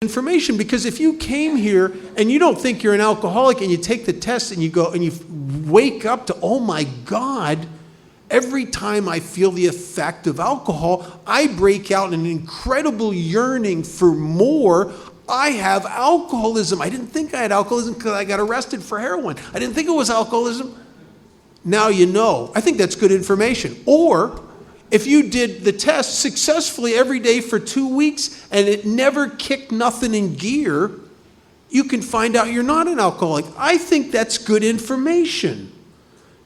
information, because if you came here and you don't think you're an alcoholic and you take the test and you go and you wake up to, oh my God, every time I feel the effect of alcohol, I break out in an incredible yearning for more. I have alcoholism. I didn't think I had alcoholism because I got arrested for heroin. I didn't think it was alcoholism. Now you know. I think that's good information. Or if you did the test successfully every day for 2 weeks and it never kicked nothing in gear, you can find out you're not an alcoholic. I think that's good information.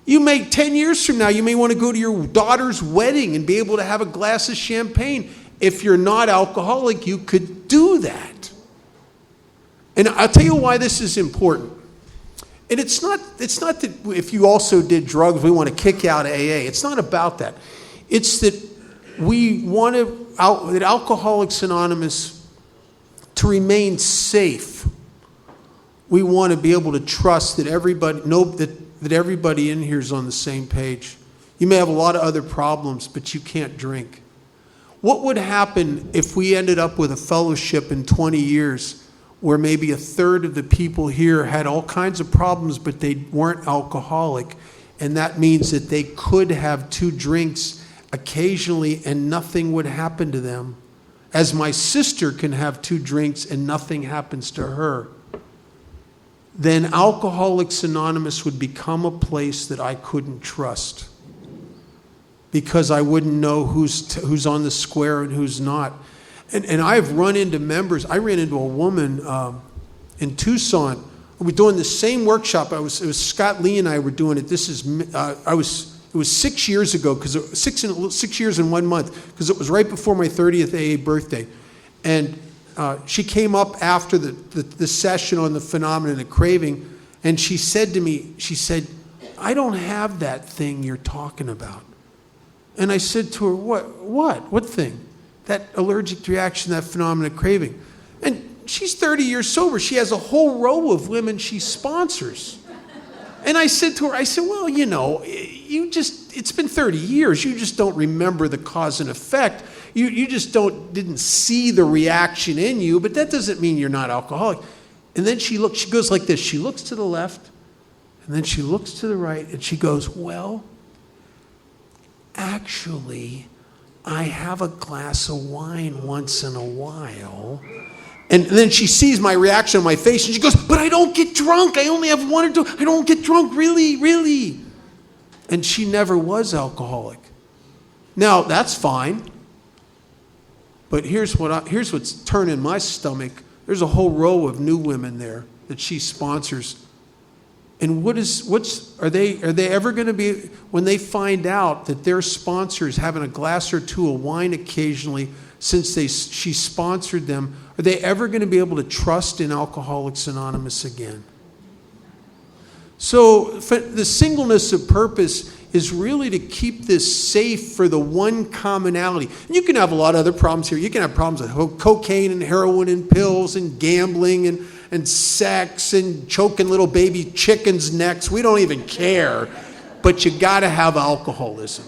You may, 10 years from now, you may want to go to your daughter's wedding and be able to have a glass of champagne. If you're not alcoholic, you could do that. And I'll tell you why this is important. And it's not that if you also did drugs, we want to kick you out of AA. It's not about that. It's that we want that Alcoholics Anonymous, to remain safe, we want to be able to trust that that everybody in here is on the same page. You may have a lot of other problems, but you can't drink. What would happen if we ended up with a fellowship in 20 years where maybe a third of the people here had all kinds of problems, but they weren't alcoholic, and that means that they could have 2 drinks occasionally and nothing would happen to them, as my sister can have 2 drinks and nothing happens to her? Then Alcoholics Anonymous would become a place that I couldn't trust, because I wouldn't know who's on the square and who's not. And I've run into members. I ran into a woman in Tucson. We were doing the same workshop. It was Scott Lee and I were doing it. It was 6 years ago, because 6 years and 1 month, because it was right before my 30th AA birthday. And she came up after the session on the phenomenon of craving, and she said to me, I don't have that thing you're talking about. And I said to her, what thing? That allergic reaction, that phenomenon of craving. And she's 30 years sober. She has a whole row of women she sponsors. And I said to her, well, you know, it's been 30 years. You just don't remember the cause and effect. You just didn't see the reaction in you, but that doesn't mean you're not alcoholic. And then she goes like this. She looks to the left, and then she looks to the right, and she goes, well, actually, I have a glass of wine once in a while. And then she sees my reaction on my face, and she goes, but I don't get drunk. I only have 1 or 2. I don't get drunk, really. And she never was alcoholic. Now, that's fine. But here's what's turning my stomach. There's a whole row of new women there that she sponsors. And are they ever going to be, when they find out that their sponsor is having a glass or 2 of wine occasionally since she sponsored them, are they ever going to be able to trust in Alcoholics Anonymous again? So the singleness of purpose is really to keep this safe for the one commonality. And you can have a lot of other problems here. You can have problems with cocaine and heroin and pills and gambling and sex and choking little baby chickens' necks. We don't even care. But you got to have alcoholism.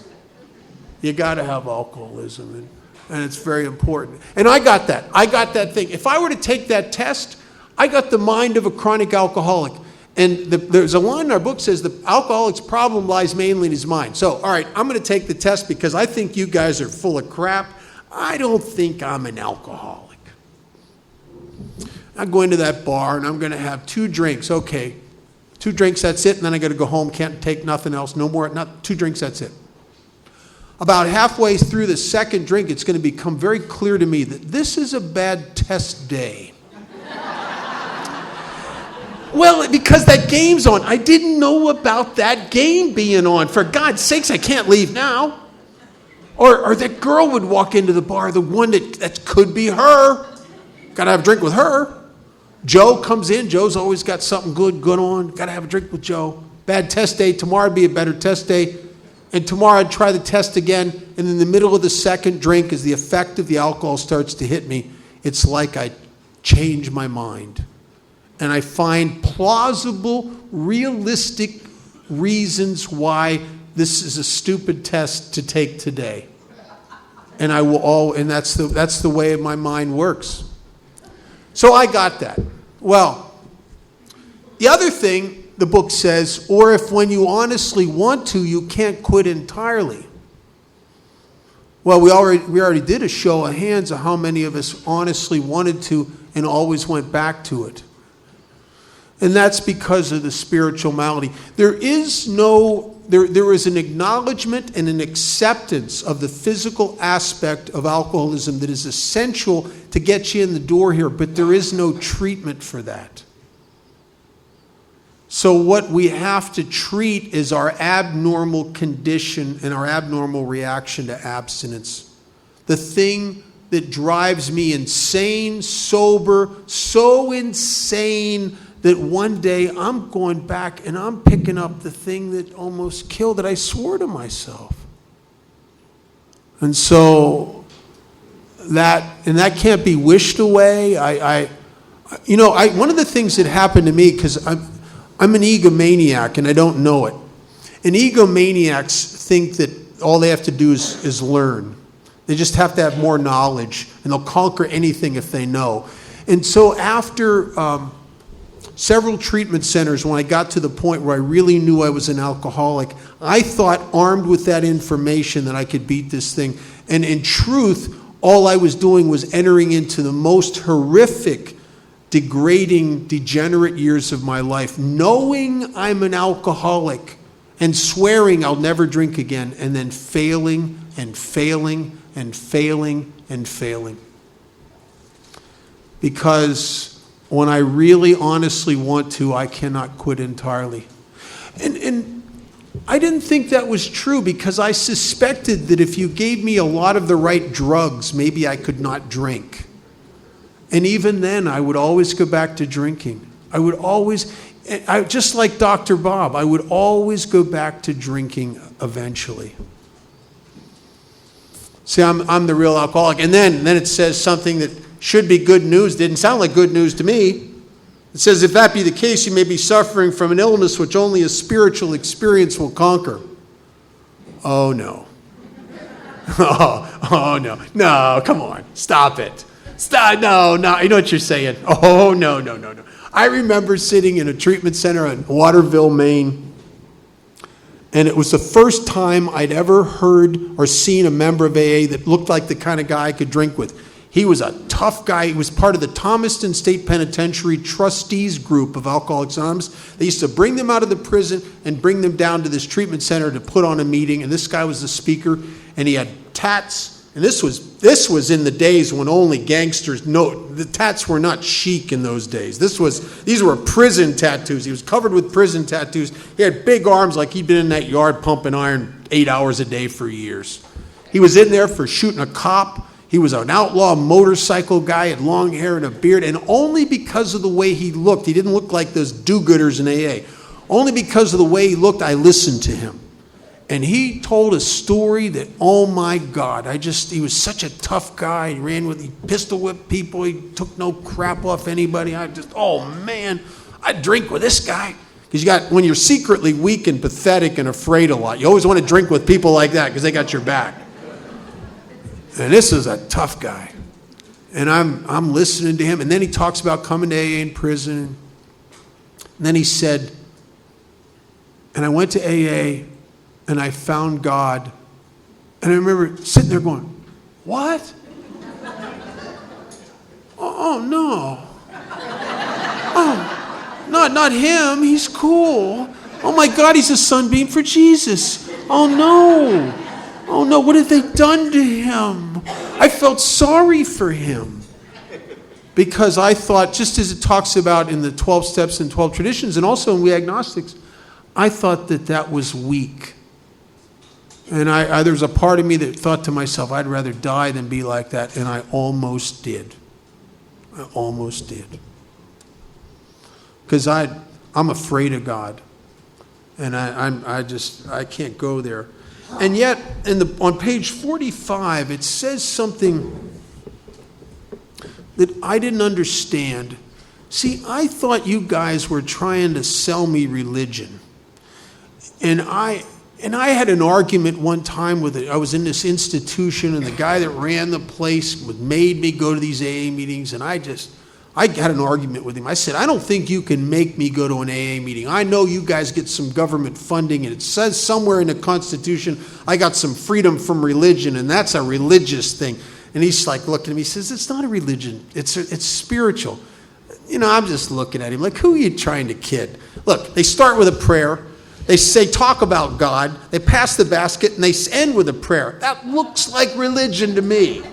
You got to have alcoholism. And it's very important. And I got that. I got that thing. If I were to take that test, I got the mind of a chronic alcoholic. And there's a line in our book that says the alcoholic's problem lies mainly in his mind. So, all right, I'm going to take the test because I think you guys are full of crap. I don't think I'm an alcoholic. I'm going to that bar and I'm going to have 2 drinks. Okay, 2 drinks, that's it. And then I got to go home, can't take nothing else. No more, 2 drinks, that's it. About halfway through the second drink, it's going to become very clear to me that this is a bad test day. Well, because that game's on. I didn't know about that game being on. For God's sakes, I can't leave now. Or that girl would walk into the bar, the one that could be her. Got to have a drink with her. Joe comes in. Joe's always got something good on. Got to have a drink with Joe. Bad test day. Tomorrow would be a better test day. And tomorrow I'd try the test again. And in the middle of the second drink, as the effect of the alcohol starts to hit me, it's like I change my mind. And I find plausible, realistic reasons why this is a stupid test to take today. And that's the way my mind works. So I got that. Well, the other thing the book says, or if when you honestly want to, you can't quit entirely. Well, we already did a show of hands of how many of us honestly wanted to and always went back to it. And that's because of the spiritual malady. There is an acknowledgement and an acceptance of the physical aspect of alcoholism that is essential to get you in the door here, but there is no treatment for that. So what we have to treat is our abnormal condition and our abnormal reaction to abstinence. The thing that drives me insane, sober, so insane that one day I'm going back and I'm picking up the thing that almost killed it. I swore to myself. And so that can't be wished away. One of the things that happened to me, because I'm an egomaniac and I don't know it. And egomaniacs think that all they have to do is learn. They just have to have more knowledge and they'll conquer anything if they know. And so after several treatment centers, when I got to the point where I really knew I was an alcoholic, I thought, armed with that information, that I could beat this thing. And in truth, all I was doing was entering into the most horrific, degrading, degenerate years of my life, knowing I'm an alcoholic and swearing I'll never drink again, and then failing and failing and failing and failing. Because when I really honestly want to, I cannot quit entirely. And I didn't think that was true, because I suspected that if you gave me a lot of the right drugs, maybe I could not drink. And even then, I would always go back to drinking. Just like Dr. Bob, I would always go back to drinking eventually. See, I'm the real alcoholic. And then it says something that should be good news. Didn't sound like good news to me. It says, if that be the case, you may be suffering from an illness which only a spiritual experience will conquer. Oh, no. Oh, no. No, come on. Stop it. Stop. No. You know what you're saying. Oh, no. I remember sitting in a treatment center in Waterville, Maine, and it was the first time I'd ever heard or seen a member of AA that looked like the kind of guy I could drink with. He was a tough guy. He was part of the Thomaston State Penitentiary trustees group of Alcoholics Anonymous. They used to bring them out of the prison and bring them down to this treatment center to put on a meeting. And this guy was the speaker, and he had tats. And this was in the days when only gangsters. No, the tats were not chic in those days. These were prison tattoos. He was covered with prison tattoos. He had big arms like he'd been in that yard pumping iron 8 hours a day for years. He was in there for shooting a cop. He was an outlaw motorcycle guy, had long hair and a beard, and only because of the way he looked, he didn't look like those do-gooders in AA. Only because of the way he looked, I listened to him. And he told a story that, oh my God, he was such a tough guy. He pistol whipped people. He took no crap off anybody. Oh man, I'd drink with this guy. Because when you're secretly weak and pathetic and afraid a lot, you always want to drink with people like that because they got your back. And this is a tough guy. And I'm listening to him. And then he talks about coming to AA in prison. And then he said, and I went to AA and I found God. And I remember sitting there going, what? Oh no. Oh, not him. He's cool. Oh my God, he's a sunbeam for Jesus. Oh no. Oh no, what have they done to him? I felt sorry for him. Because I thought, just as it talks about in the 12 steps and 12 traditions, and also in We Agnostics, I thought that was weak. And there was a part of me that thought to myself, I'd rather die than be like that. And I almost did. Because I'm afraid of God. And I can't go there. And yet, on page 45, it says something that I didn't understand. See, I thought you guys were trying to sell me religion. And I had an argument one time with it. I was in this institution, and the guy that ran the place made me go to these AA meetings, and I had an argument with him. I said, I don't think you can make me go to an AA meeting. I know you guys get some government funding, and it says somewhere in the Constitution I got some freedom from religion, and that's a religious thing. And he's like looking at me, he says, it's not a religion. It's spiritual. I'm just looking at him like, who are you trying to kid? Look, they start with a prayer. They say, talk about God. They pass the basket, and they end with a prayer. That looks like religion to me.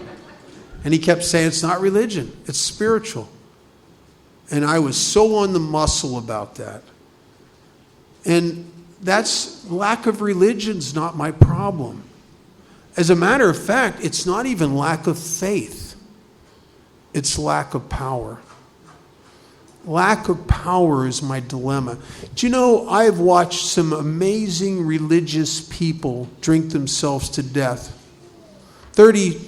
And he kept saying, it's not religion. It's spiritual. And I was so on the muscle about that. And that's lack of religion's not my problem. As a matter of fact, it's not even lack of faith. It's lack of power. Lack of power is my dilemma. Do you know, I've watched some amazing religious people drink themselves to death. 30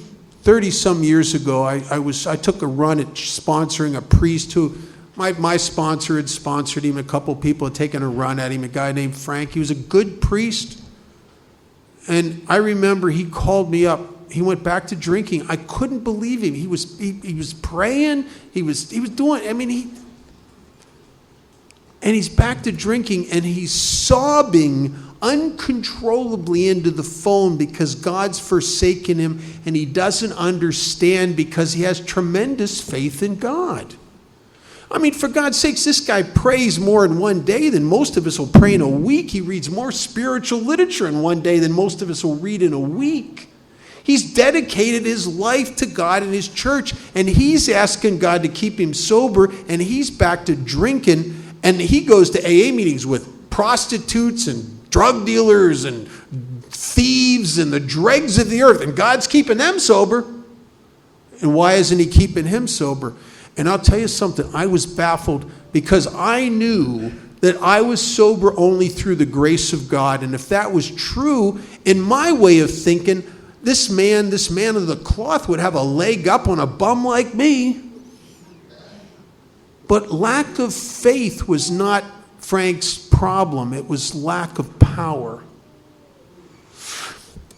some years ago, I took a run at sponsoring a priest who, my sponsor had sponsored him. A couple people had taken a run at him, a guy named Frank. He was a good priest. And I remember he called me up. He went back to drinking. I couldn't believe him. He was praying. He was doing, and he's back to drinking, and he's sobbing uncontrollably into the phone because God's forsaken him, and he doesn't understand because he has tremendous faith in God. For God's sakes, this guy prays more in one day than most of us will pray in a week. He reads more spiritual literature in one day than most of us will read in a week. He's dedicated his life to God and his church, and he's asking God to keep him sober, and he's back to drinking, and he goes to AA meetings with prostitutes and drug dealers and thieves and the dregs of the earth, and God's keeping them sober. And why isn't he keeping him sober? And I'll tell you something, I was baffled because I knew that I was sober only through the grace of God. And if that was true, in my way of thinking, this man of the cloth would have a leg up on a bum like me. But lack of faith was not Frank's problem. It was lack of power.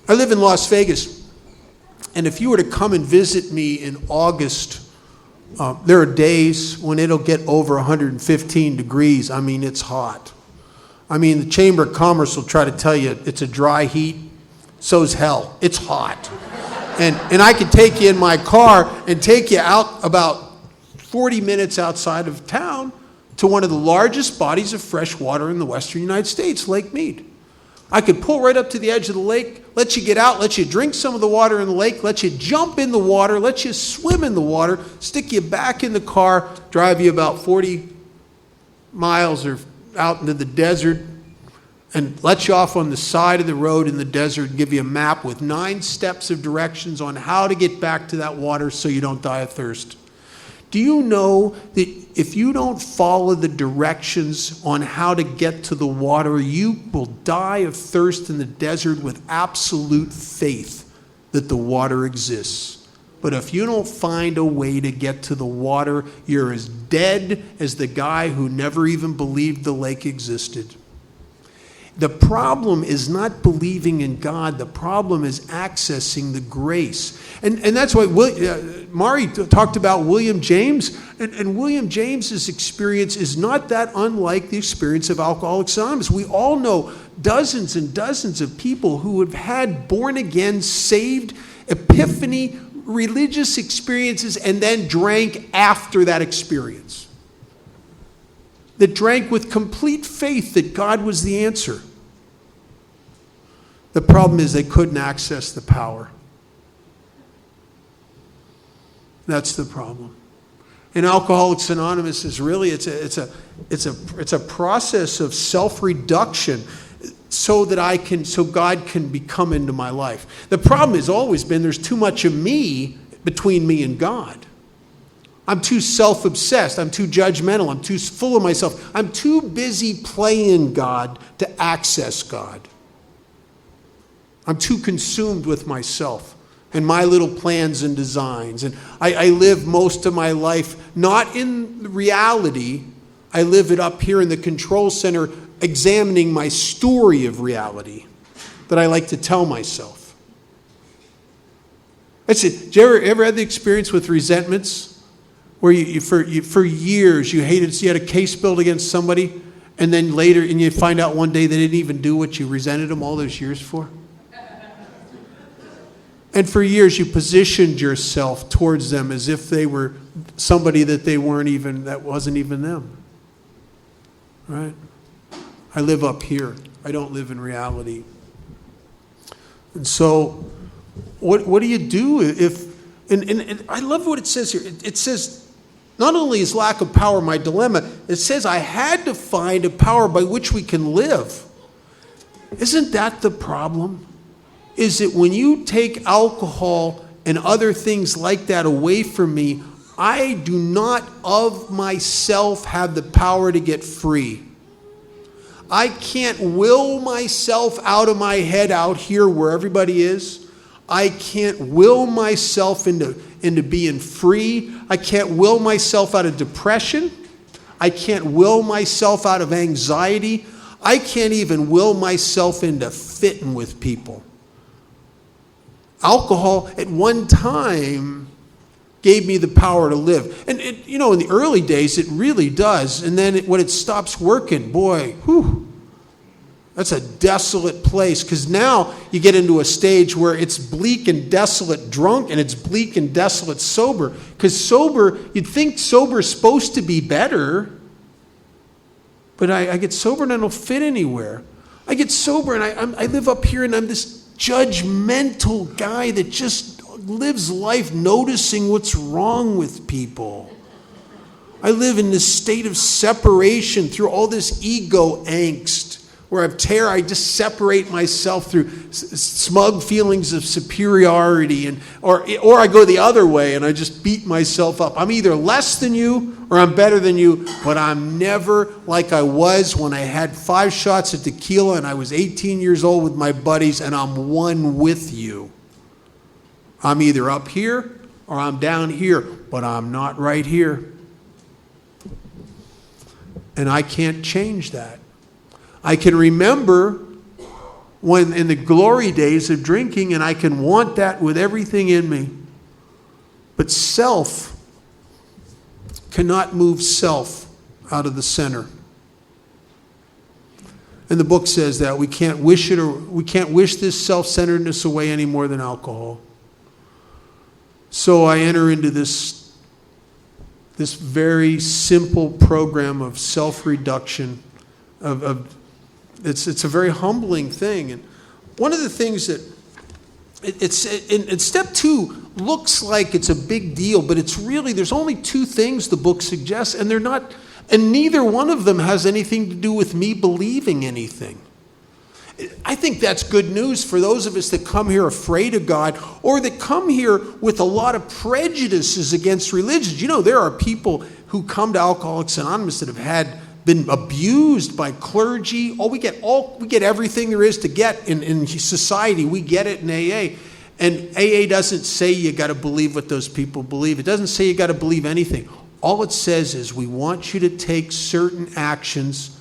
I live in Las Vegas. And if you were to come and visit me in August, there are days when it'll get over 115 degrees. It's hot. The Chamber of Commerce will try to tell you it's a dry heat. So's hell. It's hot. And I could take you in my car and take you out about 40 minutes outside of town to one of the largest bodies of fresh water in the western United States, Lake Mead. I could pull right up to the edge of the lake, let you get out, let you drink some of the water in the lake, let you jump in the water, let you swim in the water, stick you back in the car, drive you about 40 miles or out into the desert, and let you off on the side of the road in the desert and give you a map with 9 steps of directions on how to get back to that water so you don't die of thirst. Do you know that if you don't follow the directions on how to get to the water, you will die of thirst in the desert with absolute faith that the water exists? But if you don't find a way to get to the water, you're as dead as the guy who never even believed the lake existed. The problem is not believing in God. The problem is accessing the grace. And that's why Mari talked about William James. And William James's experience is not that unlike the experience of Alcoholics Anonymous. We all know dozens and dozens of people who have had born-again, saved, epiphany, religious experiences, and then drank after that experience. That drank with complete faith that God was the answer. The problem is they couldn't access the power. That's the problem. And Alcoholics Anonymous is really it's a process of self-reduction so God can become into my life. The problem has always been there's too much of me between me and God. I'm too self-obsessed. I'm too judgmental. I'm too full of myself. I'm too busy playing God to access God. I'm too consumed with myself and my little plans and designs. And I live most of my life not in reality. I live it up here in the control center, examining my story of reality that I like to tell myself. That's it. Did you ever have the experience with resentments? where for years you hated, you had a case built against somebody, and then later, and you find out one day they didn't even do what you resented them all those years for? And for years you positioned yourself towards them as if they were somebody that that wasn't even them. Right? I live up here. I don't live in reality. And so, what do you do if, and I love what it says here. It says, not only is lack of power my dilemma, it says I had to find a power by which we can live. Isn't that the problem? Is that when you take alcohol and other things like that away from me, I do not of myself have the power to get free. I can't will myself out of my head out here where everybody is. I can't will myself into being free. I can't will myself out of depression. I can't will myself out of anxiety. I can't even will myself into fitting with people. Alcohol at one time gave me the power to live. And in the early days, it really does. And then when it stops working, boy, whew, that's a desolate place. Because now you get into a stage where it's bleak and desolate drunk, and it's bleak and desolate sober. Because sober, you'd think sober is supposed to be better. But I get sober and I don't fit anywhere. I get sober and I live up here and I'm this judgmental guy that just lives life noticing what's wrong with people. I live in this state of separation through all this ego angst where I just separate myself through smug feelings of superiority, or I go the other way and I just beat myself up. I'm either less than you or I'm better than you, but I'm never like I was when I had 5 shots of tequila and I was 18 years old with my buddies, and I'm one with you. I'm either up here or I'm down here, but I'm not right here. And I can't change that. I can remember when in the glory days of drinking, and I can want that with everything in me. But self cannot move self out of the center. And the book says that we can't wish it, or we can't wish this self-centeredness away any more than alcohol. So I enter into this very simple program of self-reduction. It's a very humbling thing. And one of the things that it's in step 2 looks like it's a big deal, but it's really, there's only 2 things the book suggests, and they're not, and neither one of them has anything to do with me believing anything. I think that's good news for those of us that come here afraid of God, or that come here with a lot of prejudices against religions. There are people who come to Alcoholics Anonymous that have been abused by clergy. We get everything there is to get in society. We get it in AA. And AA doesn't say you got to believe what those people believe. It doesn't say you got to believe anything. All it says is we want you to take certain actions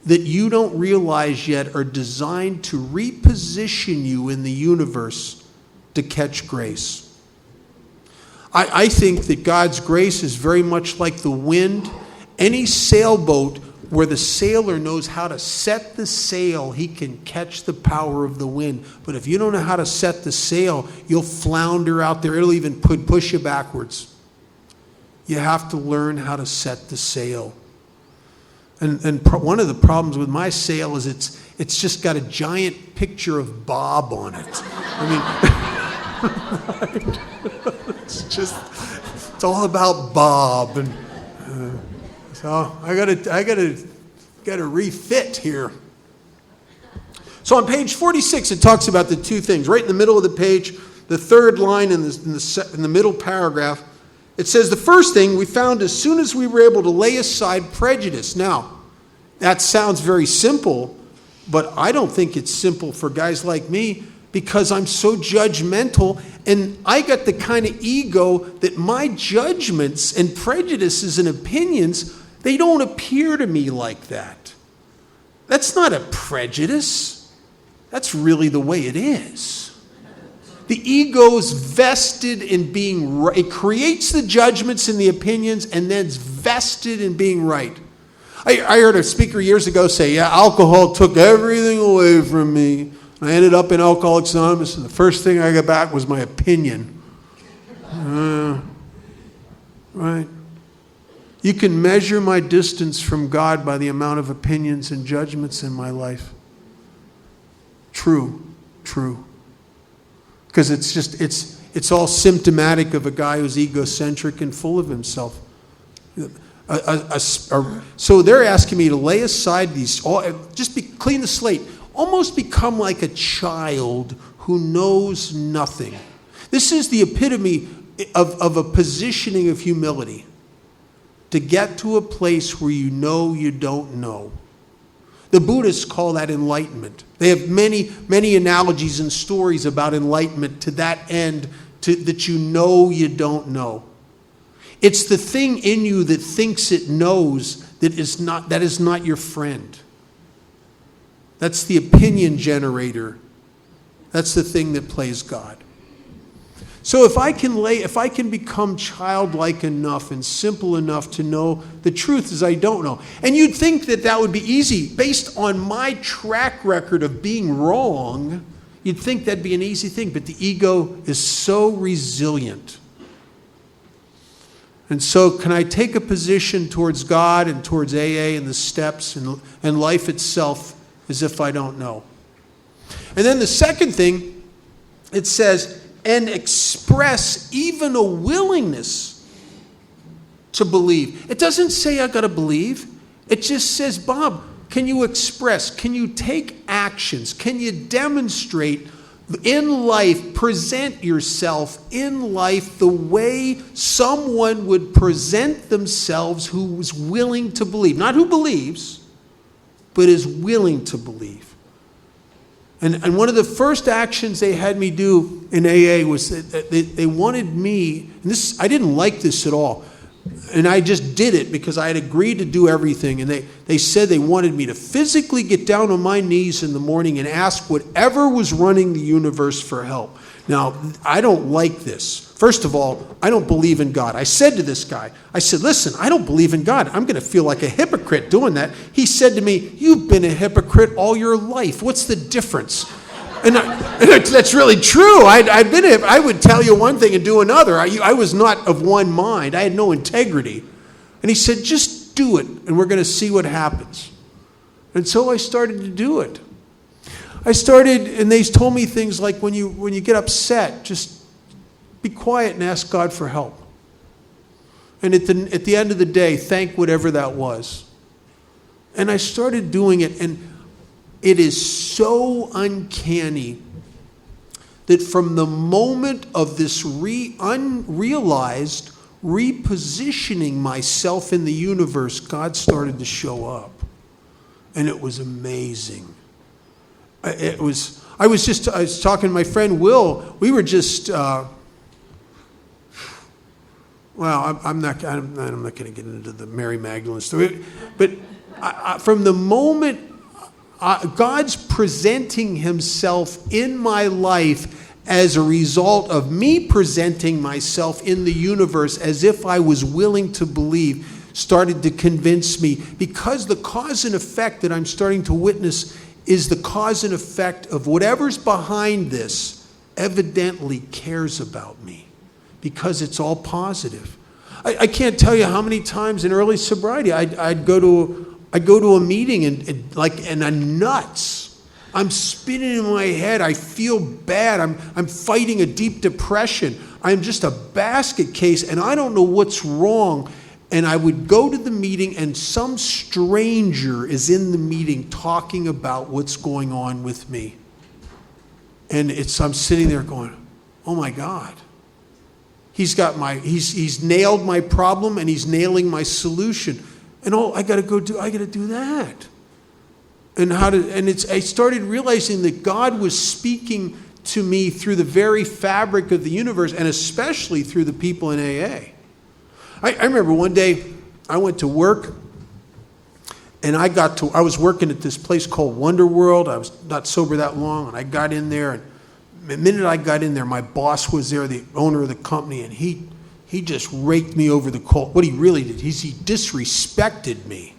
that you don't realize yet are designed to reposition you in the universe to catch grace. I think that God's grace is very much like the wind. Any sailboat where the sailor knows how to set the sail, he can catch the power of the wind. But if you don't know how to set the sail, you'll flounder out there. It'll even push you backwards. You have to learn how to set the sail. And one of the problems with my sail is it's just got a giant picture of Bob on it. I mean, it's all about Bob, and so I gotta refit here. So on page 46, it talks about the 2 things. Right in the middle of the page, the 3rd line in the middle paragraph, it says the first thing we found as soon as we were able to lay aside prejudice. Now, that sounds very simple, but I don't think it's simple for guys like me, because I'm so judgmental, and I got the kind of ego that my judgments and prejudices and opinions, they don't appear to me like that. That's not a prejudice. That's really the way it is. The ego's vested in being right. It creates the judgments and the opinions and then it's vested in being right. I heard a speaker years ago say, yeah, alcohol took everything away from me. I ended up in Alcoholics Anonymous and the first thing I got back was my opinion. Right? You can measure my distance from God by the amount of opinions and judgments in my life. True. Because it's all symptomatic of a guy who's egocentric and full of himself. So they're asking me to lay aside these, clean the slate, almost become like a child who knows nothing. This is the epitome of a positioning of humility. To get to a place where you know you don't know. The Buddhists call that enlightenment. They have many, many analogies and stories about enlightenment to that end, that you know you don't know. It's the thing in you that thinks it knows that is not your friend. That's the opinion generator. That's the thing that plays God. So if I can become childlike enough and simple enough to know the truth is I don't know. And you'd think that would be easy. Based on my track record of being wrong, you'd think that'd be an easy thing. But the ego is so resilient. And so can I take a position towards God and towards AA and the steps and life itself as if I don't know? And then the second thing, it says, and express even a willingness to believe. It doesn't say I got to believe. It just says, Bob, can you express? Can you take actions? Can you demonstrate in life, present yourself in life the way someone would present themselves who is willing to believe? Not who believes, but is willing to believe. And one of the first actions they had me do in AA was that they wanted me, and I didn't like this at all, and I just did it because I had agreed to do everything, and they said they wanted me to physically get down on my knees in the morning and ask whatever was running the universe for help. Now, I don't like this. First of all, I don't believe in God. I said to this guy, I said, listen, I don't believe in God. I'm going to feel like a hypocrite doing that. He said to me, you've been a hypocrite all your life. What's the difference? And that's really true. I would tell you one thing and do another. I was not of one mind. I had no integrity. And he said, just do it, and we're going to see what happens. And so I started to do it. And they told me things like, when you get upset, just be quiet and ask God for help. And at the end of the day, thank whatever that was. And I started doing it, and it is so uncanny that from the moment of this unrealized repositioning myself in the universe, God started to show up. And it was amazing. I was talking to my friend Will. We were just, I'm not going to get into the Mary Magdalene story, but from the moment God's presenting himself in my life as a result of me presenting myself in the universe as if I was willing to believe, started to convince me, because the cause and effect that I'm starting to witness is the cause and effect of whatever's behind this evidently cares about me, because it's all positive. I can't tell you how many times in early sobriety I'd go to a meeting and I'm nuts. I'm spinning in my head. I feel bad. I'm fighting a deep depression. I'm just a basket case, and I don't know what's wrong. And I would go to the meeting, and some stranger is in the meeting talking about what's going on with me. And I'm sitting there going, oh my God. He's nailed my problem, and he's nailing my solution. And I got to do that. I started realizing that God was speaking to me through the very fabric of the universe, and especially through the people in AA. I remember one day I went to work, and I was working at this place called Wonder World. I was not sober that long, and I got in there, and the minute I got in there, my boss was there, the owner of the company, and he just raked me over the coals. What he really did, he disrespected me.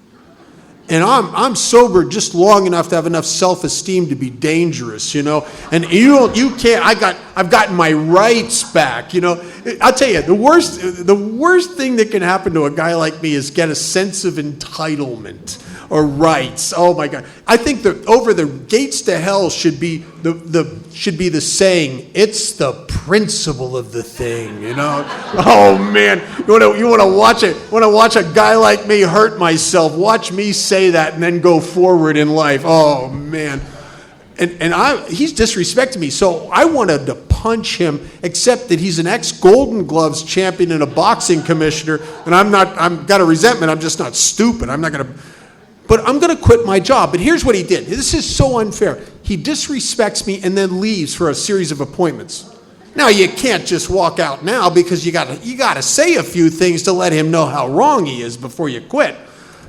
And I'm sober just long enough to have enough self-esteem to be dangerous, you know. And you can't. I've gotten my rights back, you know. I'll tell you, the worst thing that can happen to a guy like me is get a sense of entitlement or rights. Oh my God! I think that over the gates to hell should be the saying. It's the principle of the thing, you know. Oh man, you want to watch a guy like me hurt myself. Watch me say that and then go forward in life. Oh man, and he's disrespecting me, so I wanted to punch him. Except that he's an ex-Golden Gloves champion and a boxing commissioner, and I've got a resentment. I'm just not stupid. But I'm going to quit my job. But here's what he did. This is so unfair. He disrespects me and then leaves for a series of appointments. Now, you can't just walk out now because you got to say a few things to let him know how wrong he is before you quit.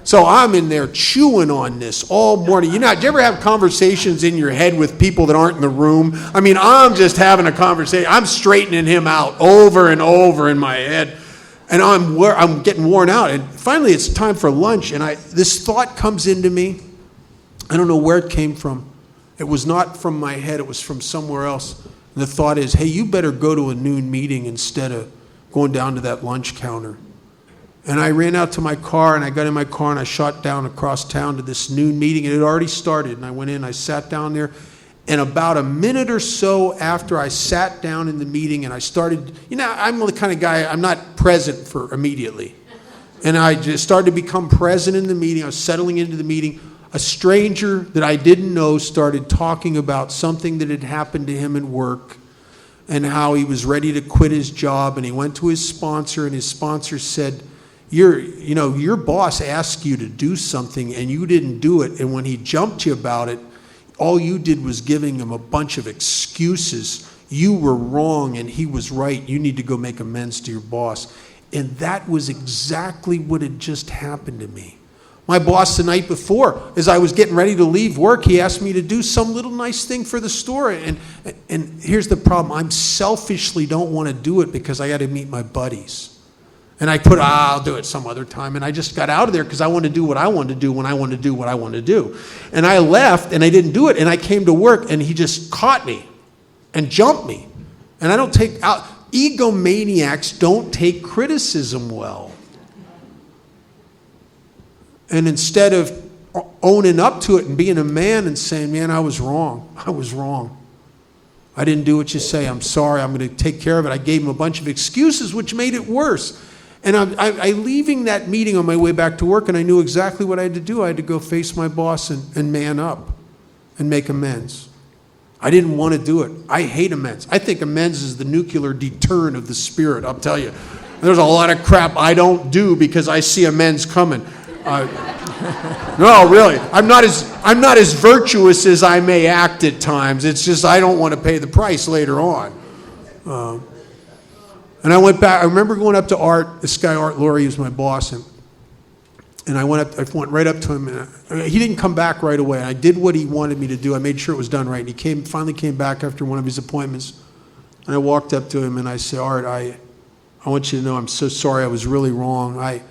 So I'm in there chewing on this all morning. Do you ever have conversations in your head with people that aren't in the room? I mean, I'm just having a conversation. I'm straightening him out over and over in my head. And I'm getting worn out. And finally, it's time for lunch. And this thought comes into me. I don't know where it came from. It was not from my head. It was from somewhere else. And the thought is, hey, you better go to a noon meeting instead of going down to that lunch counter. And I ran out to my car, and I got in my car, and I shot down across town to this noon meeting. It had already started. And I went in, I sat down there. And about a minute or so after I sat down in the meeting and I started, I'm the kind of guy, I'm not present for immediately. And I just started to become present in the meeting. I was settling into the meeting. A stranger that I didn't know started talking about something that had happened to him at work and how he was ready to quit his job. And he went to his sponsor, and his sponsor said, your boss asked you to do something and you didn't do it. And when he jumped you about it, all you did was giving him a bunch of excuses. You were wrong and he was right. You need to go make amends to your boss. And that was exactly what had just happened to me. My boss the night before, as I was getting ready to leave work, he asked me to do some little nice thing for the store. And here's the problem. I selfishly don't want to do it because I got to meet my buddies. And I'll do it some other time. And I just got out of there because I wanted to do what I wanted to do when I wanted to do what I wanted to do. And I left and I didn't do it. And I came to work and he just caught me and jumped me. And I don't take out, egomaniacs don't take criticism well. And instead of owning up to it and being a man and saying, man, I was wrong. I didn't do what you say. I'm sorry. I'm going to take care of it. I gave him a bunch of excuses, which made it worse. And I leaving that meeting on my way back to work, and I knew exactly what I had to do. I had to go face my boss and man up and make amends. I didn't want to do it. I hate amends. I think amends is the nuclear deterrent of the spirit, I'll tell you. There's a lot of crap I don't do because I see amends coming. No, really. I'm not as virtuous as I may act at times. It's just I don't want to pay the price later on. And I went back. I remember going up to Art. This guy, Art Laurie, was my boss, and I went right up to him. And he didn't come back right away. I did what he wanted me to do. I made sure it was done right. And he finally came back after one of his appointments. And I walked up to him and I said, Art, I want you to know I'm so sorry. I was really wrong. I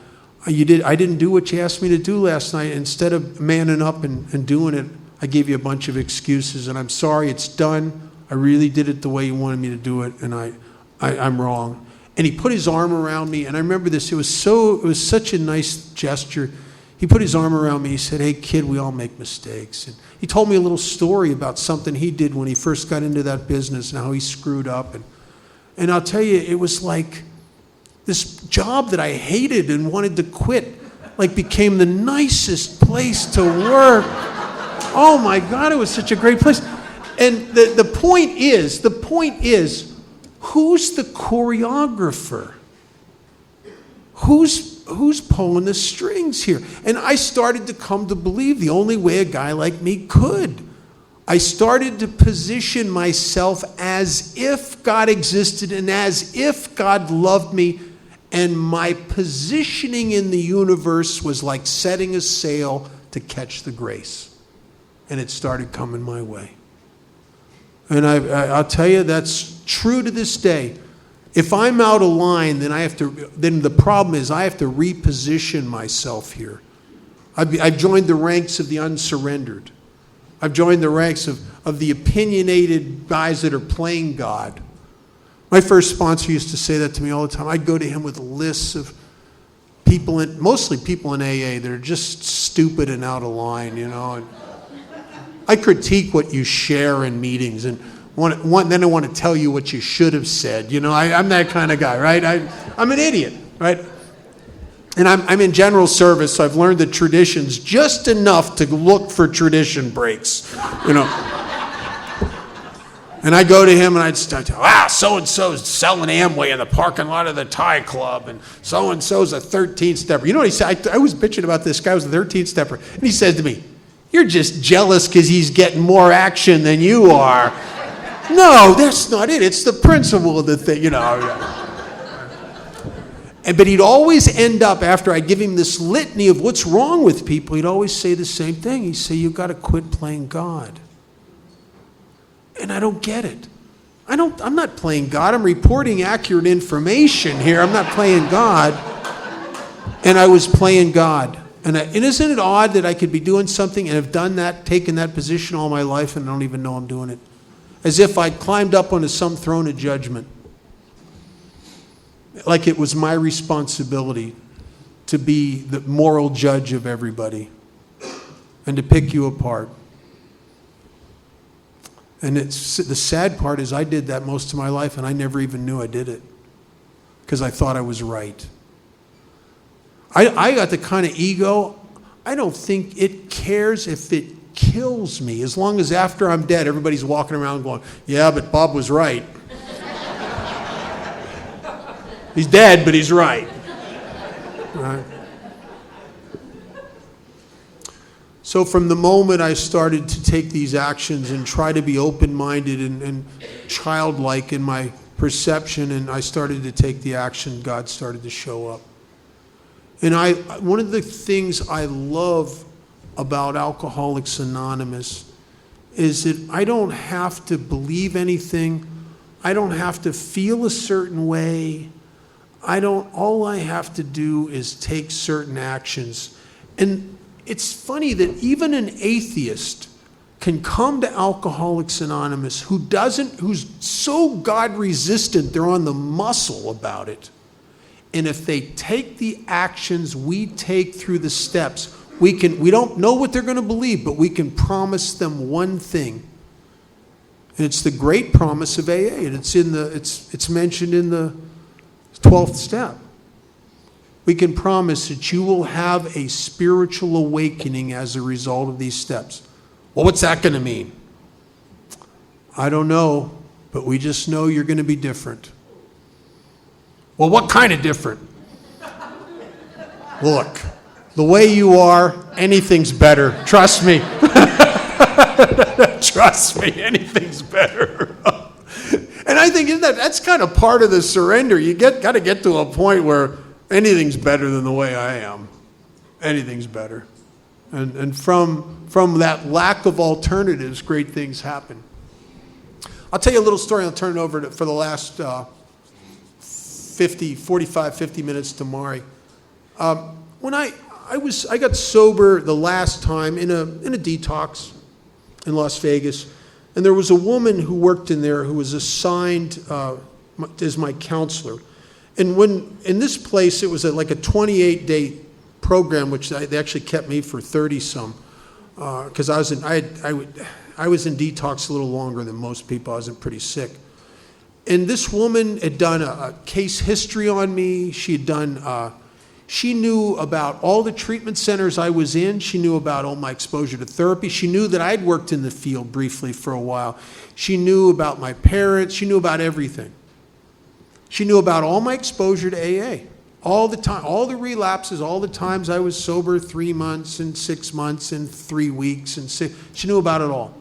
didn't do what you asked me to do last night. Instead of manning up and doing it, I gave you a bunch of excuses. And I'm sorry. It's done. I really did it the way you wanted me to do it. And I'm wrong. And he put his arm around me, and I remember this. It was such a nice gesture. He put his arm around me. He said, hey, kid, we all make mistakes. And he told me a little story about something he did when he first got into that business and how he screwed up. And I'll tell you, it was like this job that I hated and wanted to quit, became the nicest place to work. Oh, my God, it was such a great place. And the point is, who's the choreographer? Who's pulling the strings here? And I started to come to believe the only way a guy like me could. I started to position myself as if God existed and as if God loved me. And my positioning in the universe was like setting a sail to catch the grace. And it started coming my way. And I'll tell you, that's true to this day. If I'm out of line, then the problem is I have to reposition myself here. I've joined the ranks of the unsurrendered. I've joined the ranks of the opinionated guys that are playing God. My first sponsor used to say that to me all the time. I'd go to him with lists of people, mostly people in AA, that are just stupid and out of line, you know. And I critique what you share in meetings, and then I want to tell you what you should have said. You know, I'm that kind of guy, right? I'm an idiot, right? And I'm in general service, so I've learned the traditions just enough to look for tradition breaks, you know. And I go to him and I'd start to, so-and-so's selling Amway in the parking lot of the Thai Club, and so-and-so's a 13-stepper. You know what he said? I was bitching about this guy who was a 13-stepper. And he said to me, "You're just jealous because he's getting more action than you are." No, that's not it. It's the principle of the thing, you know. But he'd always end up, after I'd give him this litany of what's wrong with people, he'd always say the same thing. He'd say, "You've got to quit playing God." And I don't get it. I'm not playing God. I'm reporting accurate information here. I'm not playing God. And I was playing God. And isn't it odd that I could be doing something and have done that, taken that position all my life, and I don't even know I'm doing it? As if I'd climbed up onto some throne of judgment. Like it was my responsibility to be the moral judge of everybody and to pick you apart. And the sad part is I did that most of my life, and I never even knew I did it because I thought I was right. I got the kind of ego, I don't think it cares if it kills me, as long as after I'm dead, everybody's walking around going, "Yeah, but Bob was right." He's dead, but he's right. Right? So from the moment I started to take these actions and try to be open-minded and childlike in my perception, and I started to take the action, God started to show up. And one of the things I love about Alcoholics Anonymous is that I don't have to believe anything. I don't have to feel a certain way. All I have to do is take certain actions. And it's funny that even an atheist can come to Alcoholics Anonymous who's so God resistant, they're on the muscle about it. And if they take the actions we take through the steps, we don't know what they're going to believe, but we can promise them one thing. And it's the great promise of AA, and it's mentioned in the 12th step. We can promise that you will have a spiritual awakening as a result of these steps. Well, what's that going to mean? I don't know, but we just know you're going to be different. Well, what kind of different? Look, the way you are, anything's better. Trust me. Trust me, anything's better. And I think that's kind of part of the surrender. You got to get to a point where anything's better than the way I am. Anything's better. And from that lack of alternatives, great things happen. I'll tell you a little story. I'll turn it over for the last 45, 50 minutes to Mari. When I got sober the last time in a detox in Las Vegas, and there was a woman who worked in there who was assigned as my counselor. And in this place, it was like a 28-day program, which they actually kept me for 30-some, because I was in detox a little longer than most people. I was pretty sick. And this woman had done a case history on me. She knew about all the treatment centers I was in. She knew about all my exposure to therapy. She knew that I'd worked in the field briefly for a while. She knew about my parents. She knew about everything. She knew about all my exposure to AA, all the time, all the relapses, all the times I was sober 3 months and 6 months and 3 weeks and she knew about it all.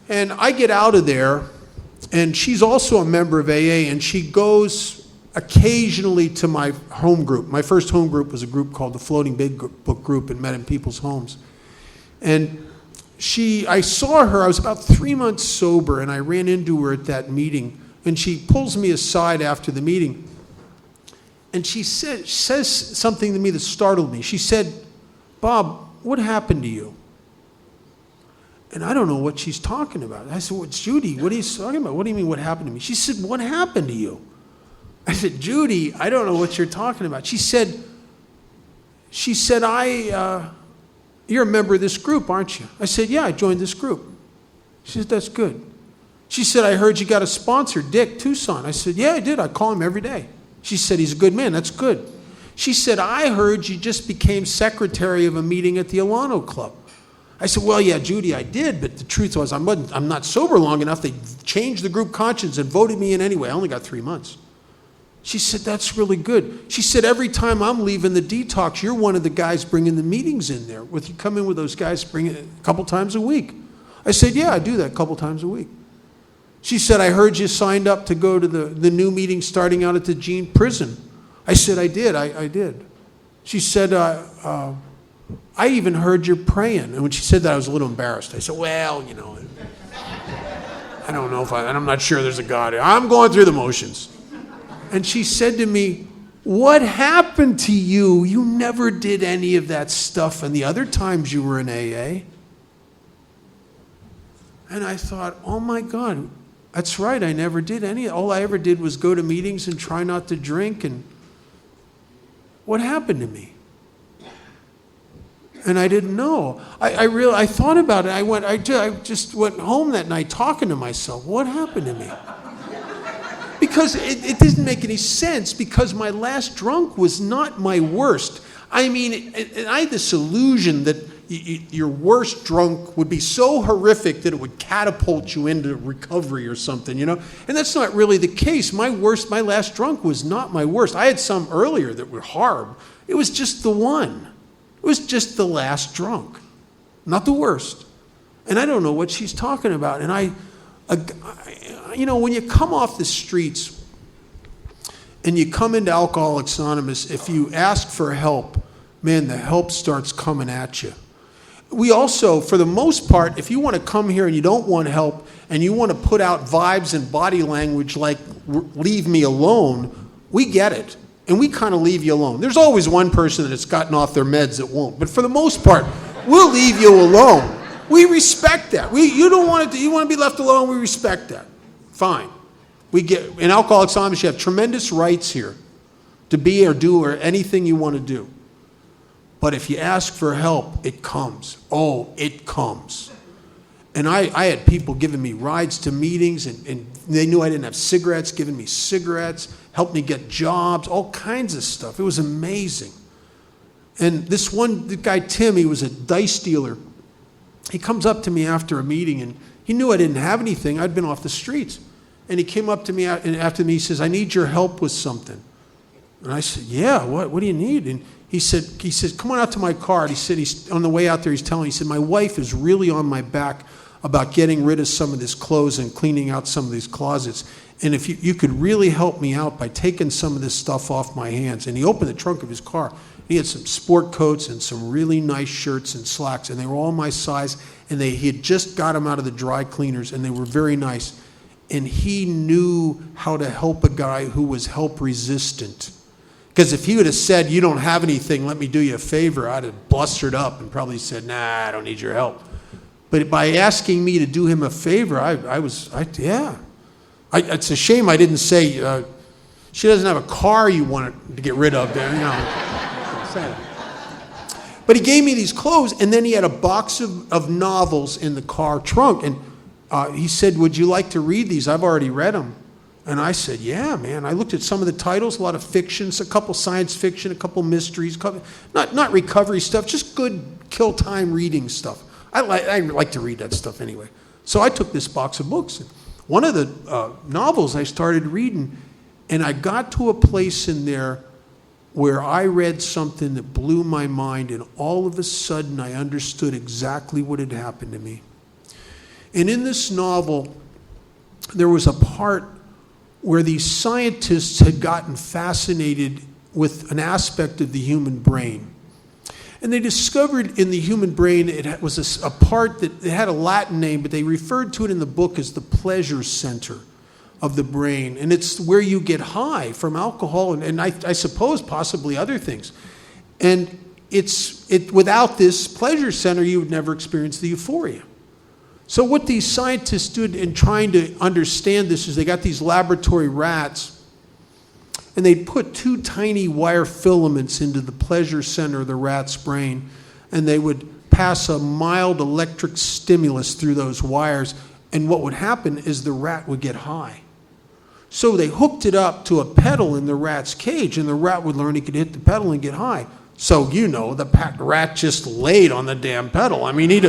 And I get out of there, and she's also a member of AA, and she goes occasionally to my home group. My first home group was a group called the Floating Big Book Group, and met in people's homes. And I saw her, I was about 3 months sober, and I ran into her at that meeting, and she pulls me aside after the meeting, and she says something to me that startled me. She said, "Bob, what happened to you?" And I don't know what she's talking about. I said, "Well, Judy, what are you talking about? What do you mean, what happened to me?" She said, "What happened to you?" I said, "Judy, I don't know what you're talking about." She said, "You're a member of this group, aren't you?" I said, "Yeah, I joined this group." She said, "That's good." She said, "I heard you got a sponsor, Dick Tucson." I said, "Yeah, I did. I call him every day." She said, "He's a good man. That's good." She said, "I heard you just became secretary of a meeting at the Alano Club." I said, "Well, yeah, Judy, I did, but the truth was I'm not sober long enough. They changed the group conscience and voted me in anyway. I only got 3 months." She said, "That's really good." She said, "Every time I'm leaving the detox, you're one of the guys bringing the meetings in there. You come in with those guys, bring it a couple times a week." I said, "Yeah, I do that a couple times a week." She said, "I heard you signed up to go to the new meeting starting out at the Jean prison." I said, "I did, I did." She said, "I even heard you're praying." And when she said that, I was a little embarrassed. I said, "Well, I don't know I'm not sure there's a God. I'm going through the motions." And she said to me, "What happened to you? You never did any of that stuff and the other times you were in AA." And I thought, oh my God, that's right, I never did any. All I ever did was go to meetings and try not to drink. And what happened to me? And I didn't know. I thought about it. I just went home that night talking to myself. What happened to me? Because it didn't make any sense, because my last drunk was not my worst. I mean, I had this illusion that your worst drunk would be so horrific that it would catapult you into recovery or something, And that's not really the case. My last drunk was not my worst. I had some earlier that were hard. It was just the one. It was just the last drunk, not the worst. And I don't know what she's talking about. And when you come off the streets and you come into Alcoholics Anonymous, if you ask for help, man, the help starts coming at you. We also, for the most part, if you want to come here and you don't want help and you want to put out vibes and body language like "leave me alone," we get it. And we kind of leave you alone. There's always one person that's gotten off their meds that won't. But for the most part, we'll leave you alone. We respect that. You want to be left alone, we respect that. Fine. In Alcoholics Anonymous, you have tremendous rights here to be or do or anything you want to do. But if you ask for help, it comes. Oh, it comes. And I had people giving me rides to meetings, and they knew I didn't have cigarettes, giving me cigarettes, helped me get jobs, all kinds of stuff. It was amazing. And the guy, Tim, he was a dice dealer. He comes up to me after a meeting, and he knew I didn't have anything. I'd been off the streets. And he came up to me after me, he says, "I need your help with something." And I said, "Yeah, what do you need?" And he said, "Come on out to my car." And he said, he's on the way out there, he said, "My wife is really on my back about getting rid of some of this clothes and cleaning out some of these closets. And if you could really help me out by taking some of this stuff off my hands." And he opened the trunk of his car. He had some sport coats and some really nice shirts and slacks, and they were all my size, and he had just got them out of the dry cleaners, and they were very nice. And he knew how to help a guy who was help resistant. Because if he would have said, "You don't have anything, let me do you a favor," I'd have blustered up and probably said, "Nah, I don't need your help." But by asking me to do him a favor, yeah. It's a shame I didn't say, "She doesn't have a car you want to get rid of." But he gave me these clothes, and then he had a box of novels in the car trunk. And he said, "Would you like to read these? I've already read them." And I said, "Yeah, man." I looked at some of the titles, a lot of fictions, a couple science fiction, a couple mysteries, not recovery stuff, just good kill time reading stuff. I like to read that stuff anyway. So I took this box of books. One of the novels I started reading, and I got to a place in there where I read something that blew my mind, and all of a sudden I understood exactly what had happened to me. And in this novel, there was a part where these scientists had gotten fascinated with an aspect of the human brain. And they discovered in the human brain, it was a part that it had a Latin name, but they referred to it in the book as the pleasure center of the brain. And it's where you get high from alcohol and I suppose possibly other things. And without this pleasure center, you would never experience the euphoria. So what these scientists did in trying to understand this is they got these laboratory rats and they put 2 tiny wire filaments into the pleasure center of the rat's brain, and they would pass a mild electric stimulus through those wires, and what would happen is the rat would get high. So they hooked it up to a pedal in the rat's cage, and the rat would learn he could hit the pedal and get high. So, the rat just laid on the damn pedal. I mean, he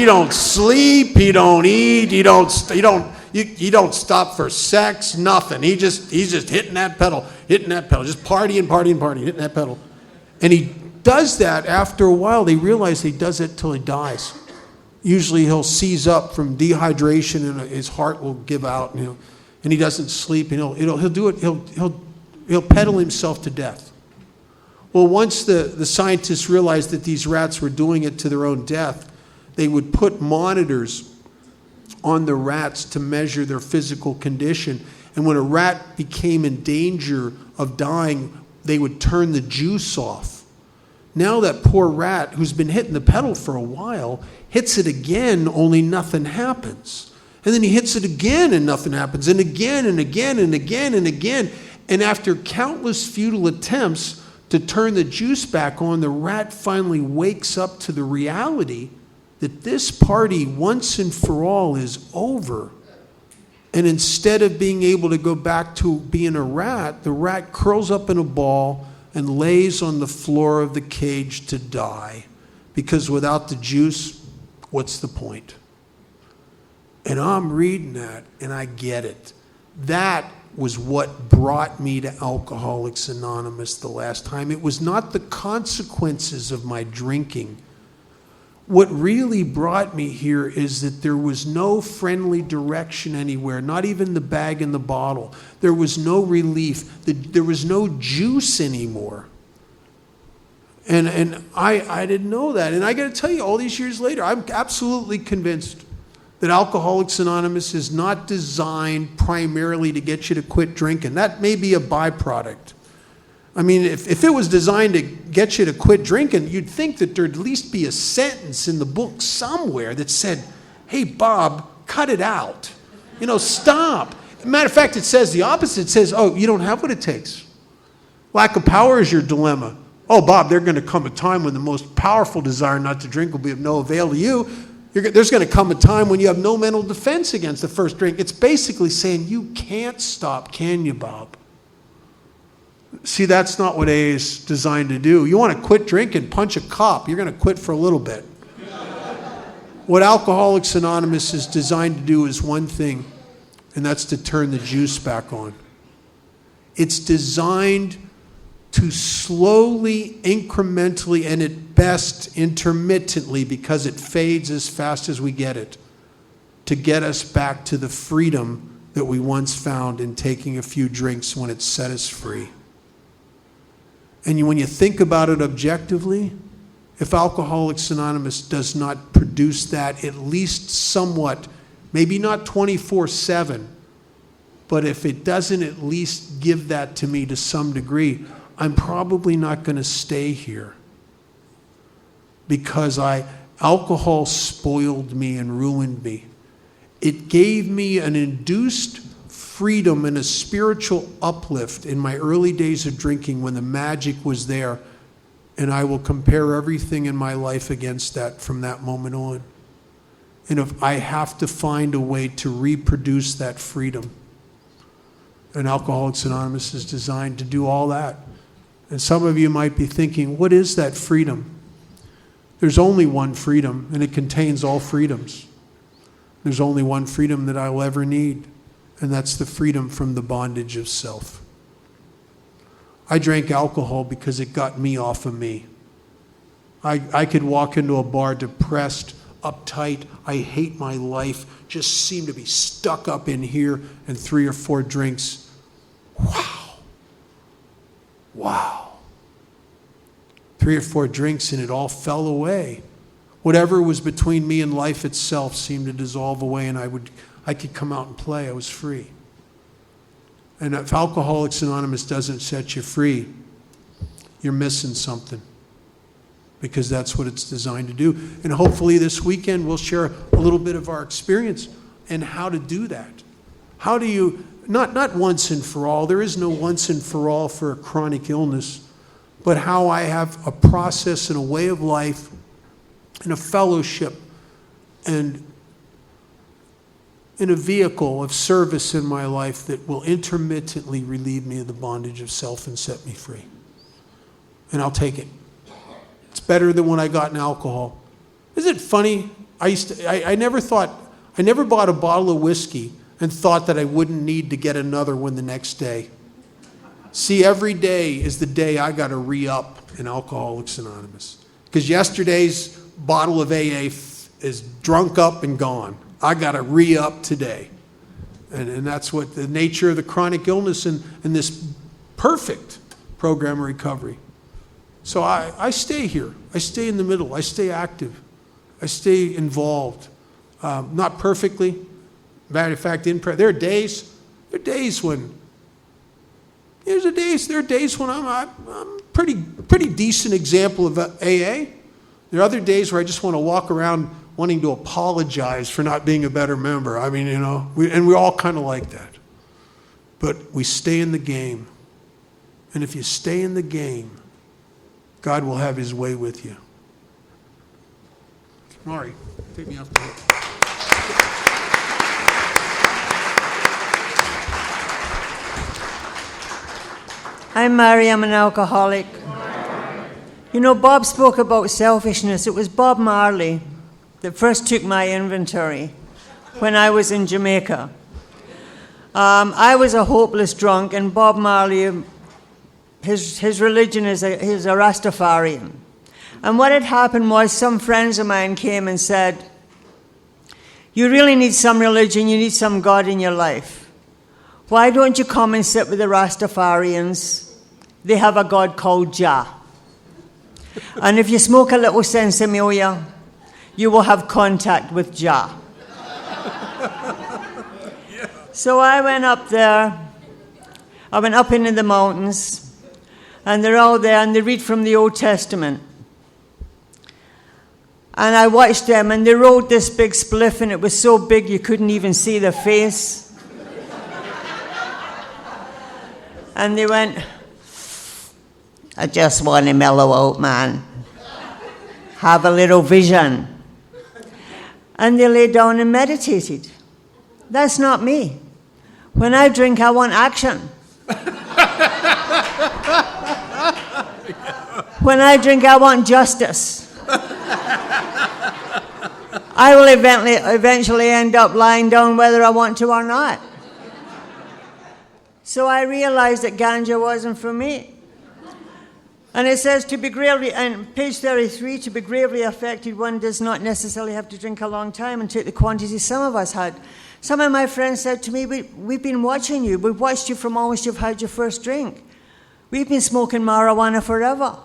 don't sleep, he don't eat, he don't stop for sex, nothing. He's just hitting that pedal, just partying, hitting that pedal. And he does that after a while. They realize he does it till he dies. Usually he'll seize up from dehydration and his heart will give out, and he doesn't sleep, and he'll do it, he'll pedal himself to death. Well, once the scientists realized that these rats were doing it to their own death, they would put monitors on the rats to measure their physical condition. And when a rat became in danger of dying, they would turn the juice off. Now that poor rat, who's been hitting the pedal for a while, hits it again, only nothing happens. And then he hits it again and nothing happens, and again and again and again and again. And after countless futile attempts to turn the juice back on, the rat finally wakes up to the reality that this party once and for all is over. And instead of being able to go back to being a rat, the rat curls up in a ball and lays on the floor of the cage to die. Because without the juice, what's the point? And I'm reading that and I get it. That was what brought me to Alcoholics Anonymous the last time. It was not the consequences of my drinking. What really brought me here is that there was no friendly direction anywhere, not even the bag and the bottle. There was no relief. There was no juice anymore. And I didn't know that. And I got to tell you, all these years later, I'm absolutely convinced that Alcoholics Anonymous is not designed primarily to get you to quit drinking. That may be a byproduct. I mean, if it was designed to get you to quit drinking, you'd think that there'd at least be a sentence in the book somewhere that said, hey, Bob, cut it out. Stop. Matter of fact, it says the opposite. It says, oh, you don't have what it takes. Lack of power is your dilemma. Oh, Bob, there's going to come a time when the most powerful desire not to drink will be of no avail to you. There's going to come a time when you have no mental defense against the first drink. It's basically saying you can't stop, can you, Bob? See, that's not what AA is designed to do. You want to quit drinking, punch a cop. You're going to quit for a little bit. What Alcoholics Anonymous is designed to do is one thing, and that's to turn the juice back on. It's designed to slowly, incrementally, and at best intermittently, because it fades as fast as we get it, to get us back to the freedom that we once found in taking a few drinks when it set us free. And when you think about it objectively, if Alcoholics Anonymous does not produce that at least somewhat, maybe not 24/7, but if it doesn't at least give that to me to some degree, I'm probably not going to stay here. Because alcohol spoiled me and ruined me. It gave me an induced freedom and a spiritual uplift in my early days of drinking when the magic was there. And I will compare everything in my life against that from that moment on. And if I have to find a way to reproduce that freedom, and Alcoholics Anonymous is designed to do all that. And some of you might be thinking, what is that freedom? There's only one freedom, and it contains all freedoms. There's only one freedom that I'll ever need, and that's the freedom from the bondage of self. I drank alcohol because it got me off of me. I could walk into a bar depressed, uptight, I hate my life, just seem to be stuck up in here, and 3 or 4 drinks. Wow. 3 or 4 drinks and it all fell away. Whatever was between me and life itself seemed to dissolve away, and I could come out and play. I was free. And if Alcoholics Anonymous doesn't set you free, you're missing something, because that's what it's designed to do. And hopefully this weekend we'll share a little bit of our experience and how to do that. How do you, not once and for all, there is no once and for all for a chronic illness, but how I have a process and a way of life and a fellowship and in a vehicle of service in my life that will intermittently relieve me of the bondage of self and set me free. And I'll take it. It's better than when I got in alcohol. Isn't it funny? I never bought a bottle of whiskey and thought that I wouldn't need to get another one the next day. See, every day is the day I got to re-up in Alcoholics Anonymous. Because yesterday's bottle of AA is drunk up and gone. I got to re-up today. And that's what the nature of the chronic illness and this perfect program of recovery. So I stay here. I stay in the middle. I stay active. I stay involved. Not perfectly. Matter of fact, there are days when I'm pretty decent example of AA. There are other days where I just want to walk around wanting to apologize for not being a better member. I mean, we're all kind of like that. But we stay in the game. And if you stay in the game, God will have his way with you. Mari, take me off the hook. I'm Mary, I'm an alcoholic. You know, Bob spoke about selfishness. It was Bob Marley that first took my inventory when I was in Jamaica. I was a hopeless drunk, and Bob Marley, his religion he's a Rastafarian. And what had happened was some friends of mine came and said, you really need some religion, you need some God in your life. Why don't you come and sit with the Rastafarians? They have a God called Jah. And if you smoke a little Sensimilia, you will have contact with Jah. So I went up there. I went up into the mountains, and they're all there, and they read from the Old Testament. And I watched them, and they rolled this big spliff, and it was so big you couldn't even see their face. And they went, I just want to mellow out, man. Have a little vision. And they lay down and meditated. That's not me. When I drink, I want action. When I drink, I want justice. I will eventually end up lying down whether I want to or not. So I realized that ganja wasn't for me. And it says to be gravely, and page 33, to be gravely affected, one does not necessarily have to drink a long time and take the quantity some of us had. Some of my friends said to me, we've been watching you. We've watched you from almost you've had your first drink. We've been smoking marijuana forever.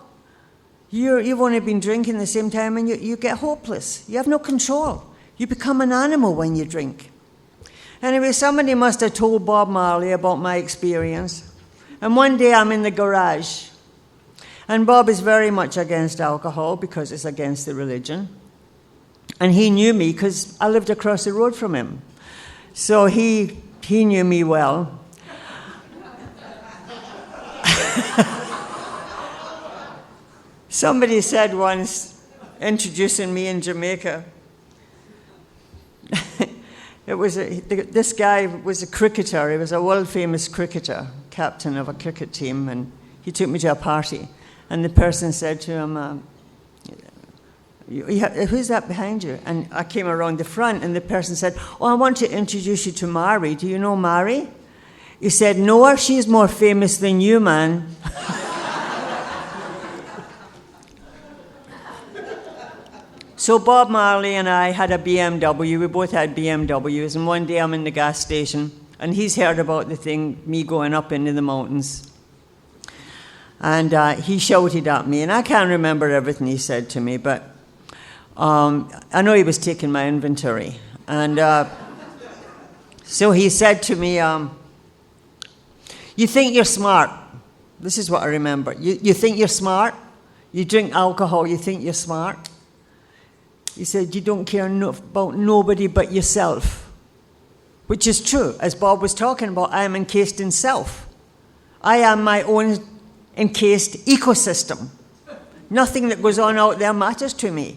You've only been drinking the same time, and you get hopeless. You have no control. You become an animal when you drink. Anyway, somebody must have told Bob Marley about my experience. And one day I'm in the garage. And Bob is very much against alcohol because it's against the religion. And he knew me because I lived across the road from him. So he knew me well. Somebody said once, introducing me in Jamaica, this guy was a cricketer. He was a world-famous cricketer, captain of a cricket team, and he took me to a party. And the person said to him, who's that behind you? And I came around the front, and the person said, oh, I want to introduce you to Mari. Do you know Mari? He said, no, she's more famous than you, man. So Bob Marley and I had a BMW. We both had BMWs. And one day I'm in the gas station, and he's heard about the thing, me going up into the mountains. And he shouted at me, and I can't remember everything he said to me, but I know he was taking my inventory. And so he said to me, you think you're smart. This is what I remember. You think you're smart? You drink alcohol, you think you're smart? He said, you don't care about nobody but yourself. Which is true. As Bob was talking about, I am encased in self. I am my own encased ecosystem. Nothing that goes on out there matters to me.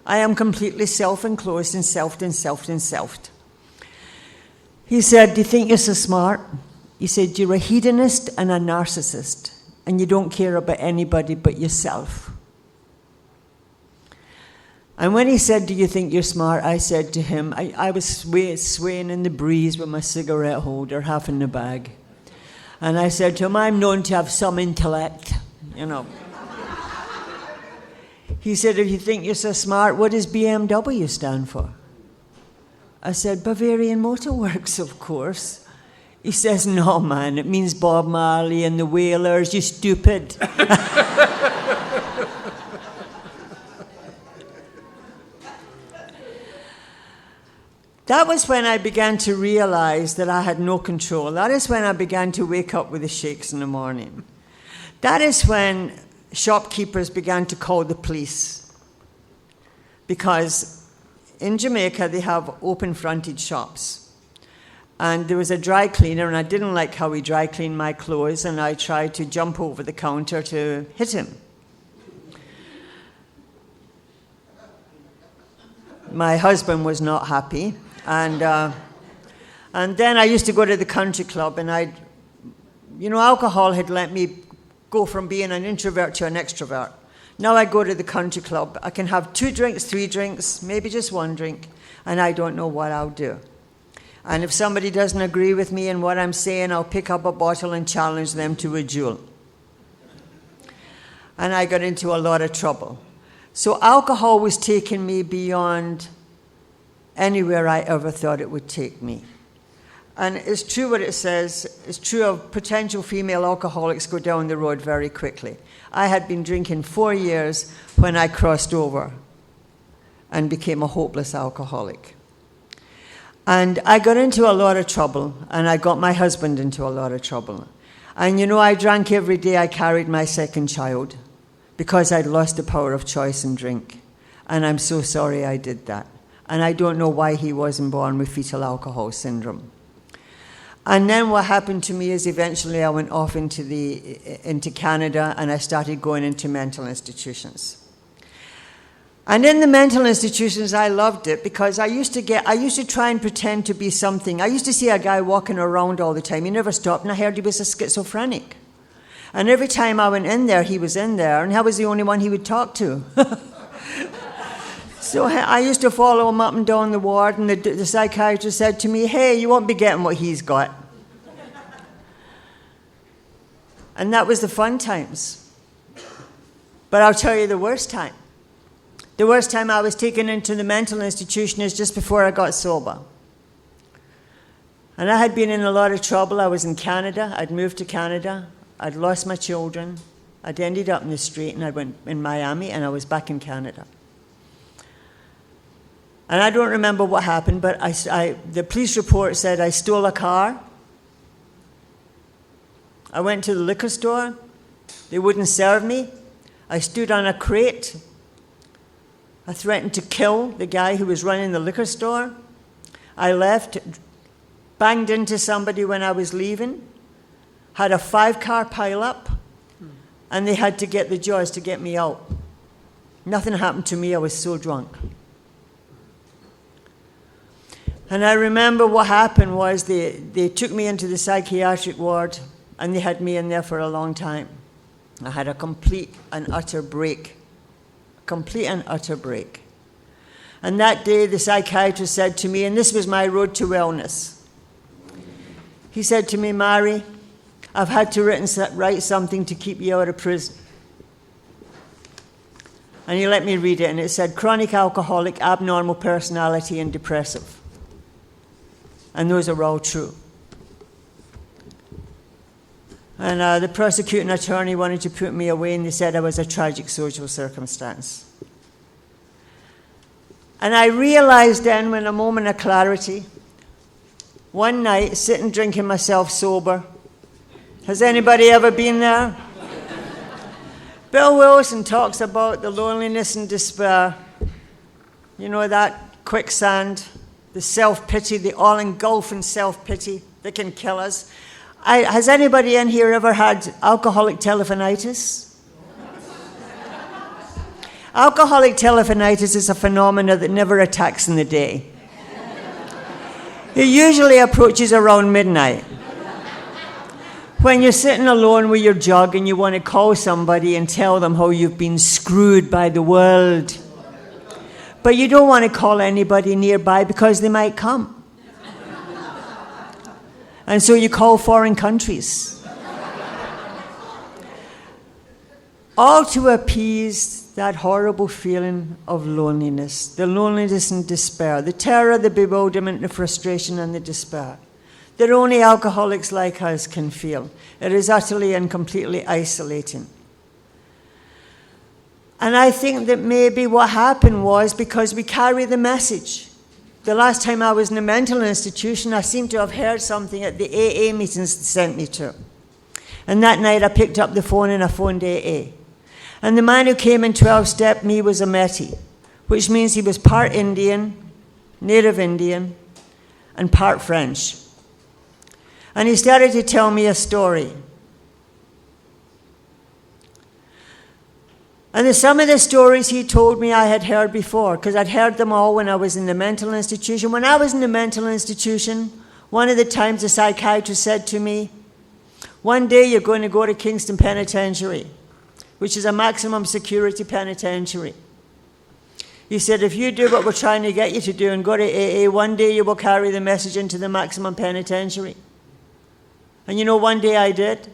I am completely self-enclosed and selfed and selfed and selfed. He said, do you think you're so smart? He said, you're a hedonist and a narcissist, and you don't care about anybody but yourself. And when he said, do you think you're smart, I said to him, I was swaying in the breeze with my cigarette holder, half in the bag. And I said to him, I'm known to have some intellect, you know. He said, if you think you're so smart, what does BMW stand for? I said, Bavarian Motor Works, of course. He says, no, man, it means Bob Marley and the Wailers, you stupid. That was when I began to realize that I had no control. That is when I began to wake up with the shakes in the morning. That is when shopkeepers began to call the police. Because in Jamaica, they have open-fronted shops. And there was a dry cleaner, and I didn't like how he dry cleaned my clothes, and I tried to jump over the counter to hit him. My husband was not happy. And then I used to go to the country club, and alcohol had let me go from being an introvert to an extrovert. Now I go to the country club. I can have 2 drinks, 3 drinks, maybe just 1 drink, and I don't know what I'll do. And if somebody doesn't agree with me in what I'm saying, I'll pick up a bottle and challenge them to a duel. And I got into a lot of trouble. So alcohol was taking me beyond anywhere I ever thought it would take me. And it's true what it says. It's true of potential female alcoholics go down the road very quickly. I had been drinking 4 years when I crossed over and became a hopeless alcoholic. And I got into a lot of trouble, and I got my husband into a lot of trouble. And I drank every day I carried my second child because I'd lost the power of choice and drink. And I'm so sorry I did that. And I don't know why he wasn't born with fetal alcohol syndrome. And then what happened to me is eventually I went off into Canada, and I started going into mental institutions. And in the mental institutions, I loved it because I used to try and pretend to be something. I used to see a guy walking around all the time. He never stopped, and I heard he was a schizophrenic. And every time I went in there, he was in there, and I was the only one he would talk to. So I used to follow him up and down the ward, and the psychiatrist said to me, hey, you won't be getting what he's got. And that was the fun times. But I'll tell you the worst time. The worst time I was taken into the mental institution is just before I got sober. And I had been in a lot of trouble. I was in Canada. I'd moved to Canada. I'd lost my children. I'd ended up in the street, and I went in Miami, and I was back in Canada. And I don't remember what happened, but the police report said I stole a car. I went to the liquor store. They wouldn't serve me. I stood on a crate. I threatened to kill the guy who was running the liquor store. I left, banged into somebody when I was leaving, had a 5-car pileup, and they had to get the Jaws to get me out. Nothing happened to me. I was so drunk. And I remember what happened was they took me into the psychiatric ward, and they had me in there for a long time. I had a complete and utter break. Complete and utter break. And that day, the psychiatrist said to me, and this was my road to wellness, he said to me, Mary, I've had to write something to keep you out of prison. And he let me read it, and it said, chronic alcoholic, abnormal personality, and depressive. And those are all true. And the prosecuting attorney wanted to put me away, and they said I was a tragic social circumstance. And I realized then, in a moment of clarity, one night, sitting drinking myself sober. Has anybody ever been there? Bill Wilson talks about the loneliness and despair. You know, that quicksand, the self-pity, the all-engulfing self-pity that can kill us. Has anybody in here ever had alcoholic telephonitis? Alcoholic telephonitis is a phenomenon that never attacks in the day. It usually approaches around midnight. When you're sitting alone with your jug and you want to call somebody and tell them how you've been screwed by the world. But you don't want to call anybody nearby because they might come. And so you call foreign countries. All to appease that horrible feeling of loneliness, the loneliness and despair, the terror, the bewilderment, the frustration, and the despair that only alcoholics like us can feel. It is utterly and completely isolating. And I think that maybe what happened was because we carry the message. The last time I was in a mental institution, I seemed to have heard something at the AA meetings they sent me to. And that night I picked up the phone and I phoned AA. And the man who came and 12-stepped me was a Métis, which means he was part Indian, native Indian, and part French. And he started to tell me a story. And some of the stories he told me I had heard before, because I'd heard them all when I was in the mental institution. When I was in the mental institution, one of the times a psychiatrist said to me, one day you're going to go to Kingston Penitentiary, which is a maximum security penitentiary. He said, if you do what we're trying to get you to do and go to AA, one day you will carry the message into the maximum penitentiary. And you know, one day I did.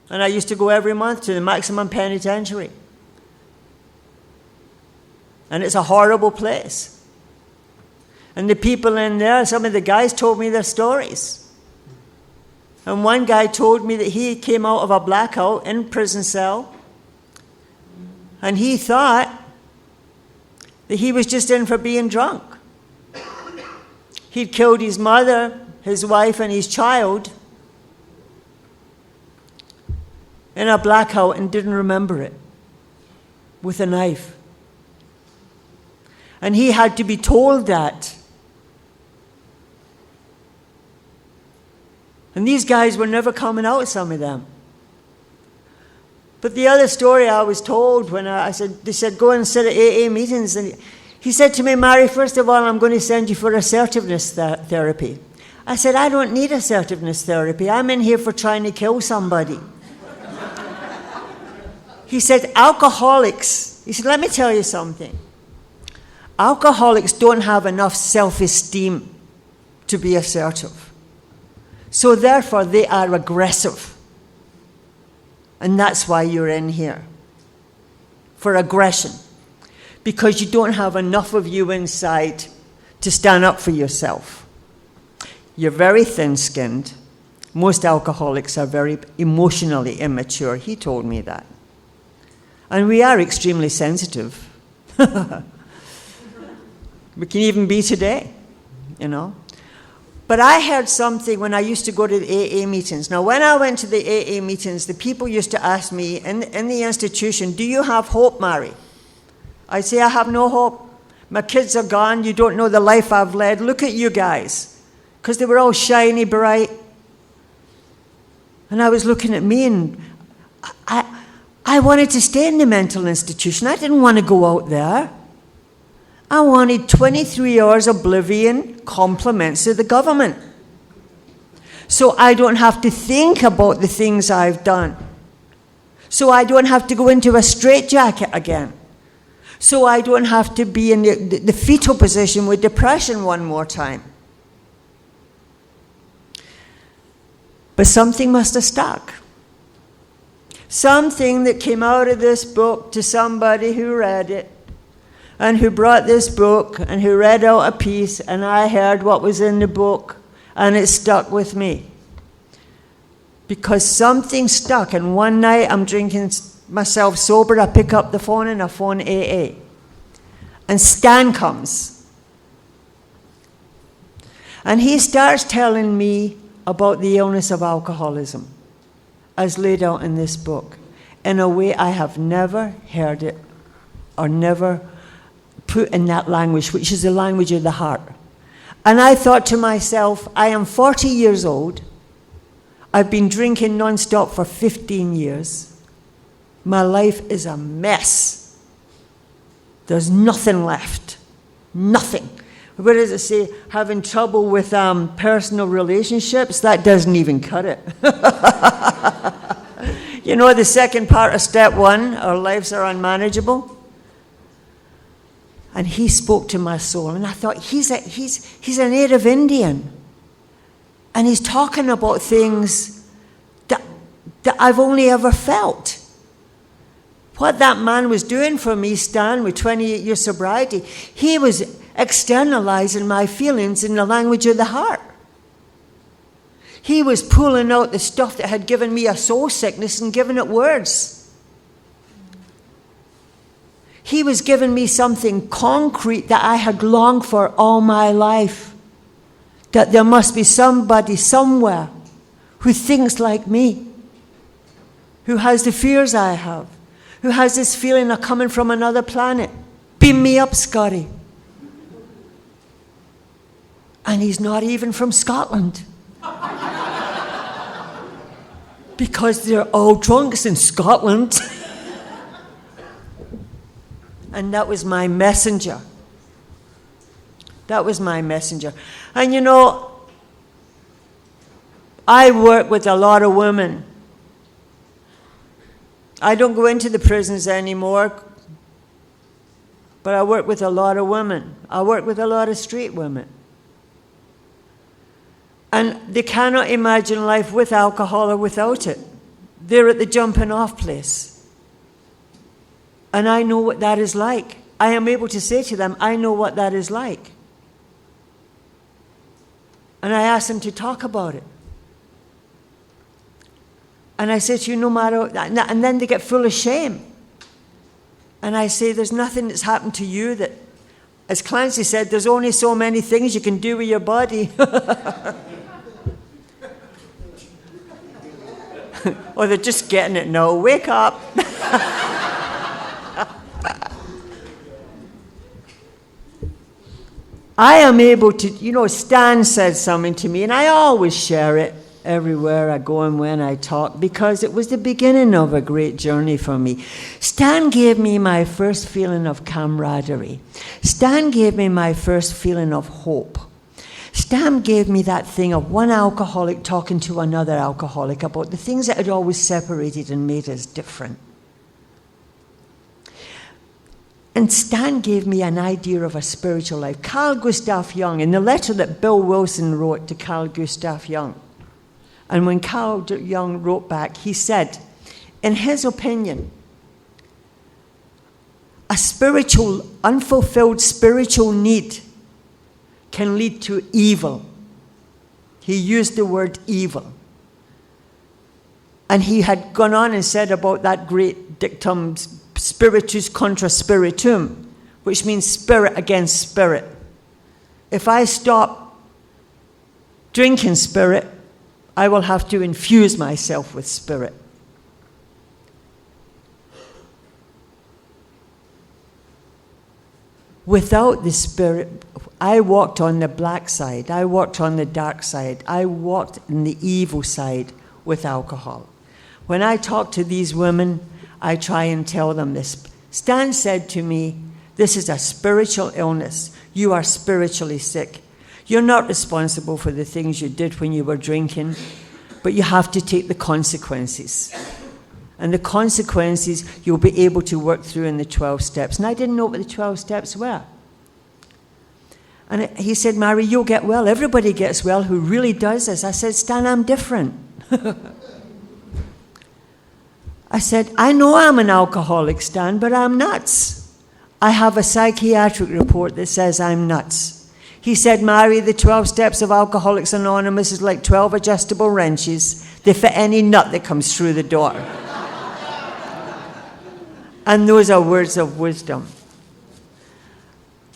And I used to go every month to the maximum penitentiary. And it's a horrible place. And the people in there, some of the guys told me their stories. And one guy told me that he came out of a blackout in prison cell. And he thought that he was just in for being drunk. He'd killed his mother, his wife, and his child in a blackout and didn't remember it with a knife. And he had to be told that. And these guys were never coming out, some of them. But the other story I was told when they said, go and sit at AA meetings. And he said to me, Mary, first of all, I'm going to send you for assertiveness therapy. I said, I don't need assertiveness therapy. I'm in here for trying to kill somebody. He said, alcoholics. He said, let me tell you something. Alcoholics don't have enough self-esteem to be assertive. So therefore, they are aggressive. And that's why you're in here, for aggression. Because you don't have enough of you inside to stand up for yourself. You're very thin-skinned. Most alcoholics are very emotionally immature. He told me that. And we are extremely sensitive. We can even be today, you know. But I heard something when I used to go to the AA meetings. Now, when I went to the AA meetings, the people used to ask me in the institution, do you have hope, Mary? I'd say, I have no hope. My kids are gone. You don't know the life I've led. Look at you guys. Because they were all shiny, bright. And I was looking at me, and I wanted to stay in the mental institution. I didn't want to go out there. I wanted 23 hours oblivion, compliments of the government. So I don't have to think about the things I've done. So I don't have to go into a straitjacket again. So I don't have to be in the fetal position with depression one more time. But something must have stuck. Something that came out of this book to somebody who read it, and who brought this book, and who read out a piece, and I heard what was in the book, and it stuck with me. because something stuck. And one night I'm drinking myself sober. I pick up the phone and I phone AA. And Stan comes. And he starts telling me about the illness of alcoholism, as laid out in this book, in a way I have never heard it or never put in that language, which is the language of the heart. And I thought to myself, I am 40 years old. I've been drinking non-stop for 15 years. My life is a mess. There's nothing left. Nothing. What does it say? Having trouble with personal relationships? That doesn't even cut it. You know the second part of step 1, our lives are unmanageable? And he spoke to my soul, and I thought, he's a native Indian. And he's talking about things that I've only ever felt. What that man was doing for me, Stan, with 28 years sobriety, he was externalizing my feelings in the language of the heart. He was pulling out the stuff that had given me a soul sickness and giving it words. He was giving me something concrete that I had longed for all my life. That there must be somebody somewhere who thinks like me, who has the fears I have, who has this feeling of coming from another planet. Beam me up, Scotty. And he's not even from Scotland. Because they're all drunks in Scotland. And that was my messenger. That was my messenger. And you know, I work with a lot of women. I don't go into the prisons anymore, but I work with a lot of women. I work with a lot of street women. And they cannot imagine life with alcohol or without it. They're at the jumping off place. And I know what that is like. I am able to say to them, I know what that is like. And I ask them to talk about it. And I say to you, no matter, and then they get full of shame. And I say, there's nothing that's happened to you that, as Clancy said, there's only so many things you can do with your body. Or they're just getting it now. Wake up. I am able to, you know, Stan said something to me, and I always share it everywhere I go and when I talk, because it was the beginning of a great journey for me. Stan gave me my first feeling of camaraderie. Stan gave me my first feeling of hope. Stan gave me that thing of one alcoholic talking to another alcoholic about the things that had always separated and made us different. And Stan gave me an idea of a spiritual life. Carl Gustav Jung, in the letter that Bill Wilson wrote to Carl Gustav Jung, and when Carl Jung wrote back, he said, in his opinion, a spiritual, unfulfilled spiritual need can lead to evil. He used the word evil. And he had gone on and said about that great dictum, spiritus contra spiritum, which means spirit against spirit. If I stop drinking spirit, I will have to infuse myself with spirit. Without the spirit, I walked on the black side. I walked on the dark side. I walked in the evil side with alcohol. When I talk to these women, I try and tell them this. Stan said to me, this is a spiritual illness. You are spiritually sick. You're not responsible for the things you did when you were drinking, but you have to take the consequences. And the consequences you'll be able to work through in the 12 steps. And I didn't know what the 12 steps were. And he said, Mary, you'll get well. Everybody gets well who really does this. I said, Stan, I'm different. I said, I know I'm an alcoholic, Stan, but I'm nuts. I have a psychiatric report that says I'm nuts. He said, Mary, the 12 steps of Alcoholics Anonymous is like 12 adjustable wrenches. They fit any nut that comes through the door. And those are words of wisdom.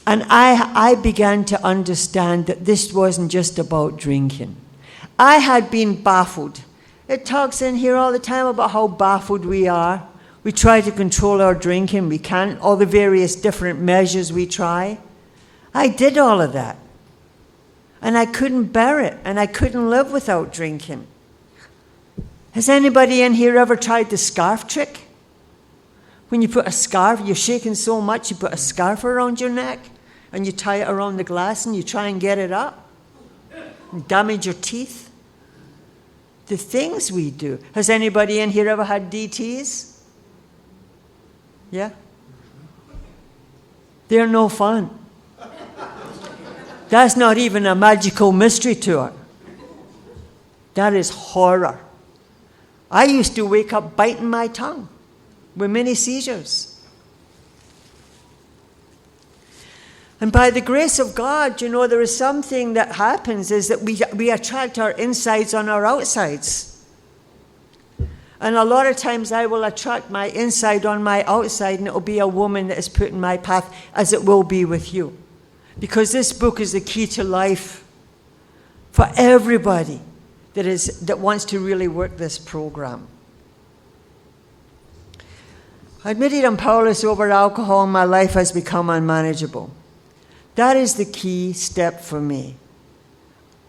And I began to understand that this wasn't just about drinking. I had been baffled. It talks in here all the time about how baffled we are. We try to control our drinking. We can't. All the various different measures we try. I did all of that. And I couldn't bear it. And I couldn't live without drinking. Has anybody in here ever tried the scarf trick? When you put a scarf, you're shaking so much, you put a scarf around your neck and you tie it around the glass and you try and get it up and damage your teeth. The things we do. Has anybody in here ever had DTs? Yeah? They're no fun. That's not even a magical mystery tour. That is horror. I used to wake up biting my tongue with many seizures. And by the grace of God, you know, there is something that happens is that we attract our insides on our outsides. And a lot of times I will attract my inside on my outside, and it will be a woman that is put in my path, as it will be with you. Because this book is the key to life for everybody that wants to really work this program. I admitted I'm powerless over alcohol and my life has become unmanageable. That is the key step for me.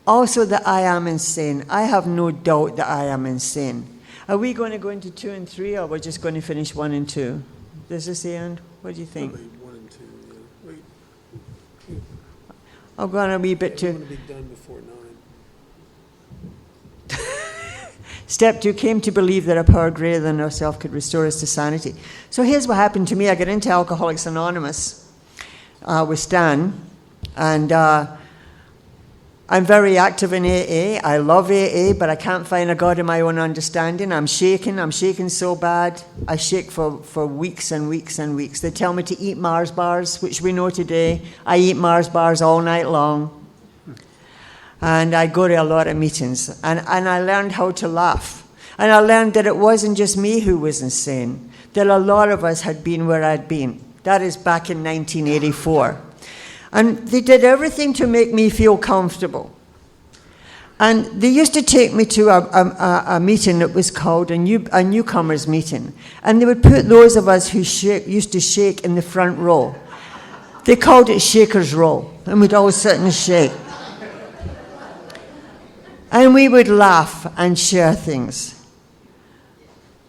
Also that I am insane. I have no doubt that I am insane. Are we going to go into 2 and 3, or we're just going to finish 1 and 2? Does this end? What do you think? 1 and 2, yeah. Wait. I'll go on a wee bit I too. want to be done before 9. Step 2, came to believe that a power greater than ourselves could restore us to sanity. So here's what happened to me. I got into Alcoholics Anonymous with Stan, and I'm very active in AA. I love AA, but I can't find a God in my own understanding. I'm shaking so bad. I shake for weeks and weeks and weeks. They tell me to eat Mars bars, which we know today. I eat Mars bars all night long. And I go to a lot of meetings. And I learned how to laugh. And I learned that it wasn't just me who was insane. That a lot of us had been where I'd been. That is back in 1984. And they did everything to make me feel comfortable. And they used to take me to a meeting that was called a newcomers meeting. And they would put those of us who used to shake in the front row. They called it Shaker's Row. And we'd all sit and shake. And we would laugh and share things.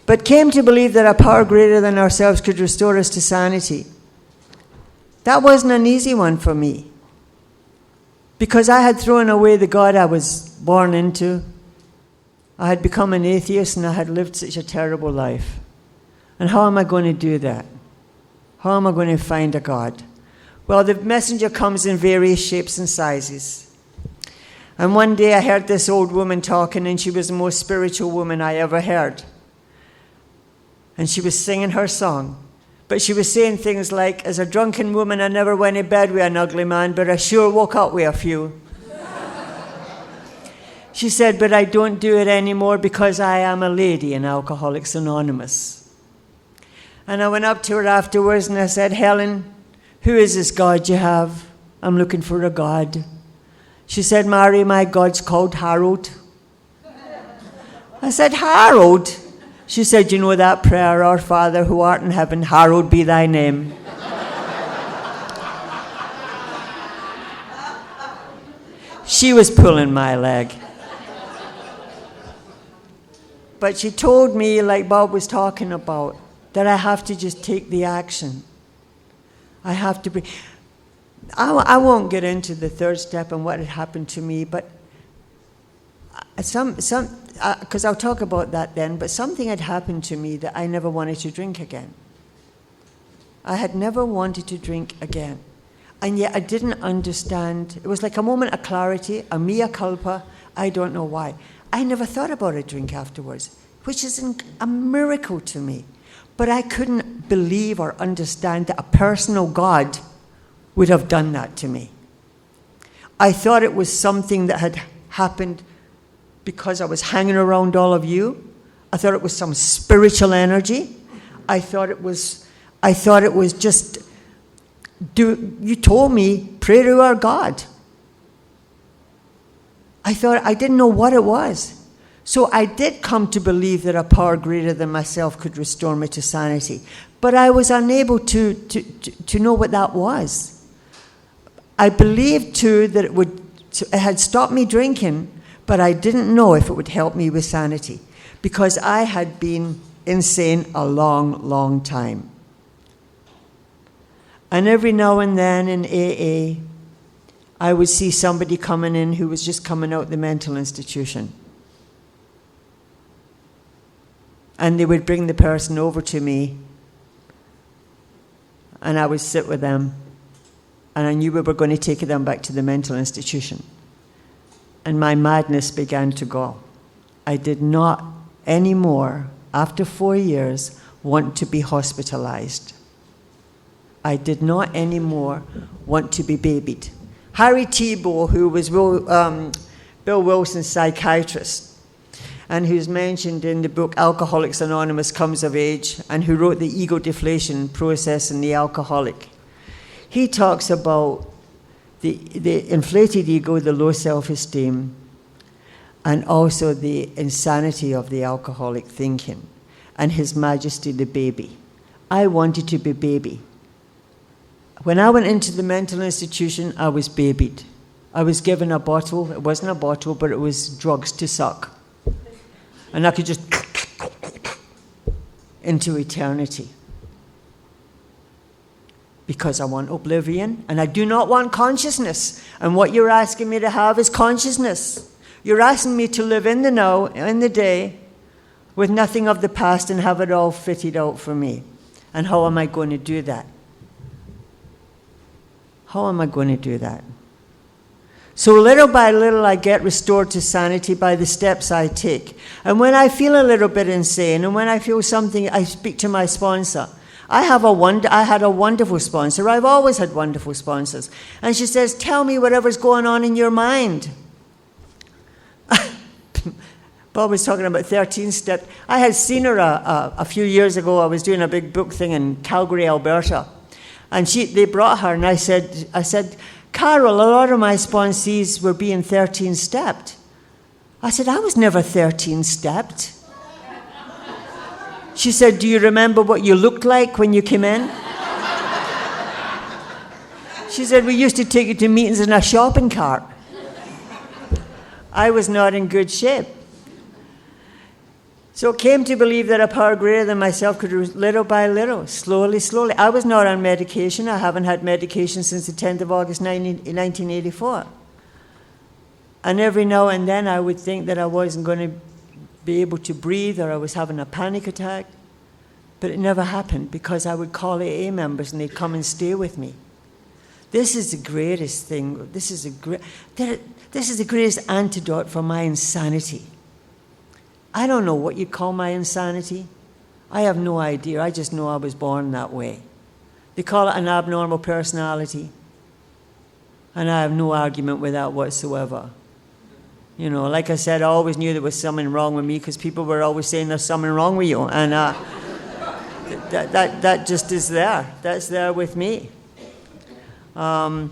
But came to believe that a power greater than ourselves could restore us to sanity. That wasn't an easy one for me. Because I had thrown away the God I was born into. I had become an atheist and I had lived such a terrible life. And how am I going to do that? How am I going to find a God? Well, the messenger comes in various shapes and sizes. And one day I heard this old woman talking, and she was the most spiritual woman I ever heard. And she was singing her song. But she was saying things like, as a drunken woman, I never went to bed with an ugly man, but I sure woke up with a few. She said, but I don't do it anymore because I am a lady in Alcoholics Anonymous. And I went up to her afterwards and I said, Helen, who is this God you have? I'm looking for a God. She said, Mary, my God's called Harold. I said, Harold? She said, you know that prayer, Our Father who art in heaven, hallowed be thy name. She was pulling my leg. But she told me, like Bob was talking about, that I have to just take the action. I have to be... I won't get into the third step and what had happened to me, but because I'll talk about that then, but something had happened to me that I never wanted to drink again. I had never wanted to drink again. And yet I didn't understand. It was like a moment of clarity, a mea culpa. I don't know why. I never thought about a drink afterwards, which is a miracle to me. But I couldn't believe or understand that a personal God would have done that to me. I thought it was something that had happened because I was hanging around all of you. I thought it was some spiritual energy. I thought it was just, you told me, pray to our God. I didn't know what it was. So I did come to believe that a power greater than myself could restore me to sanity. But I was unable to know what that was. I believed, too, that it had stopped me drinking, but I didn't know if it would help me with sanity, because I had been insane a long, long time. And every now and then in AA, I would see somebody coming in who was just coming out the mental institution. And they would bring the person over to me, and I would sit with them, and I knew we were going to take them back to the mental institution. And my madness began to go. I did not anymore, after 4 years, want to be hospitalized. I did not anymore want to be babied. Harry Tiebout, who was Bill Wilson's psychiatrist, and who's mentioned in the book Alcoholics Anonymous Comes of Age, and who wrote the ego deflation process in the alcoholic. He talks about the inflated ego, the low self-esteem, and also the insanity of the alcoholic thinking, and His Majesty the baby. I wanted to be baby. When I went into the mental institution, I was babied. I was given a bottle. It wasn't a bottle, but it was drugs to suck. And I could just into eternity. Because I want oblivion, and I do not want consciousness. And what you're asking me to have is consciousness. You're asking me to live in the now, in the day, with nothing of the past and have it all fitted out for me. And how am I going to do that? How am I going to do that? So little by little, I get restored to sanity by the steps I take. And when I feel a little bit insane, and when I feel something, I speak to my sponsor. I had a wonderful sponsor. I've always had wonderful sponsors. And she says, tell me whatever's going on in your mind. Bob was talking about 13 steps. I had seen her a few years ago. I was doing a big book thing in Calgary, Alberta. And they brought her, and I said, Carol, a lot of my sponsees were being 13-stepped. I said, I was never 13-stepped. She said, do you remember what you looked like when you came in? She said, we used to take you to meetings in a shopping cart. I was not in good shape. So I came to believe that a power greater than myself could, little by little, slowly, slowly. I was not on medication. I haven't had medication since the 10th of August, 1984. And every now and then I would think that I wasn't going to be able to breathe, or I was having a panic attack. But it never happened, because I would call AA members and they'd come and stay with me. This is the greatest thing. This is the greatest antidote for my insanity. I don't know what you'd call my insanity. I have no idea. I just know I was born that way. They call it an abnormal personality. And I have no argument with that whatsoever. You know, like I said, I always knew there was something wrong with me, because people were always saying there's something wrong with you. And that just is there. That's there with me. But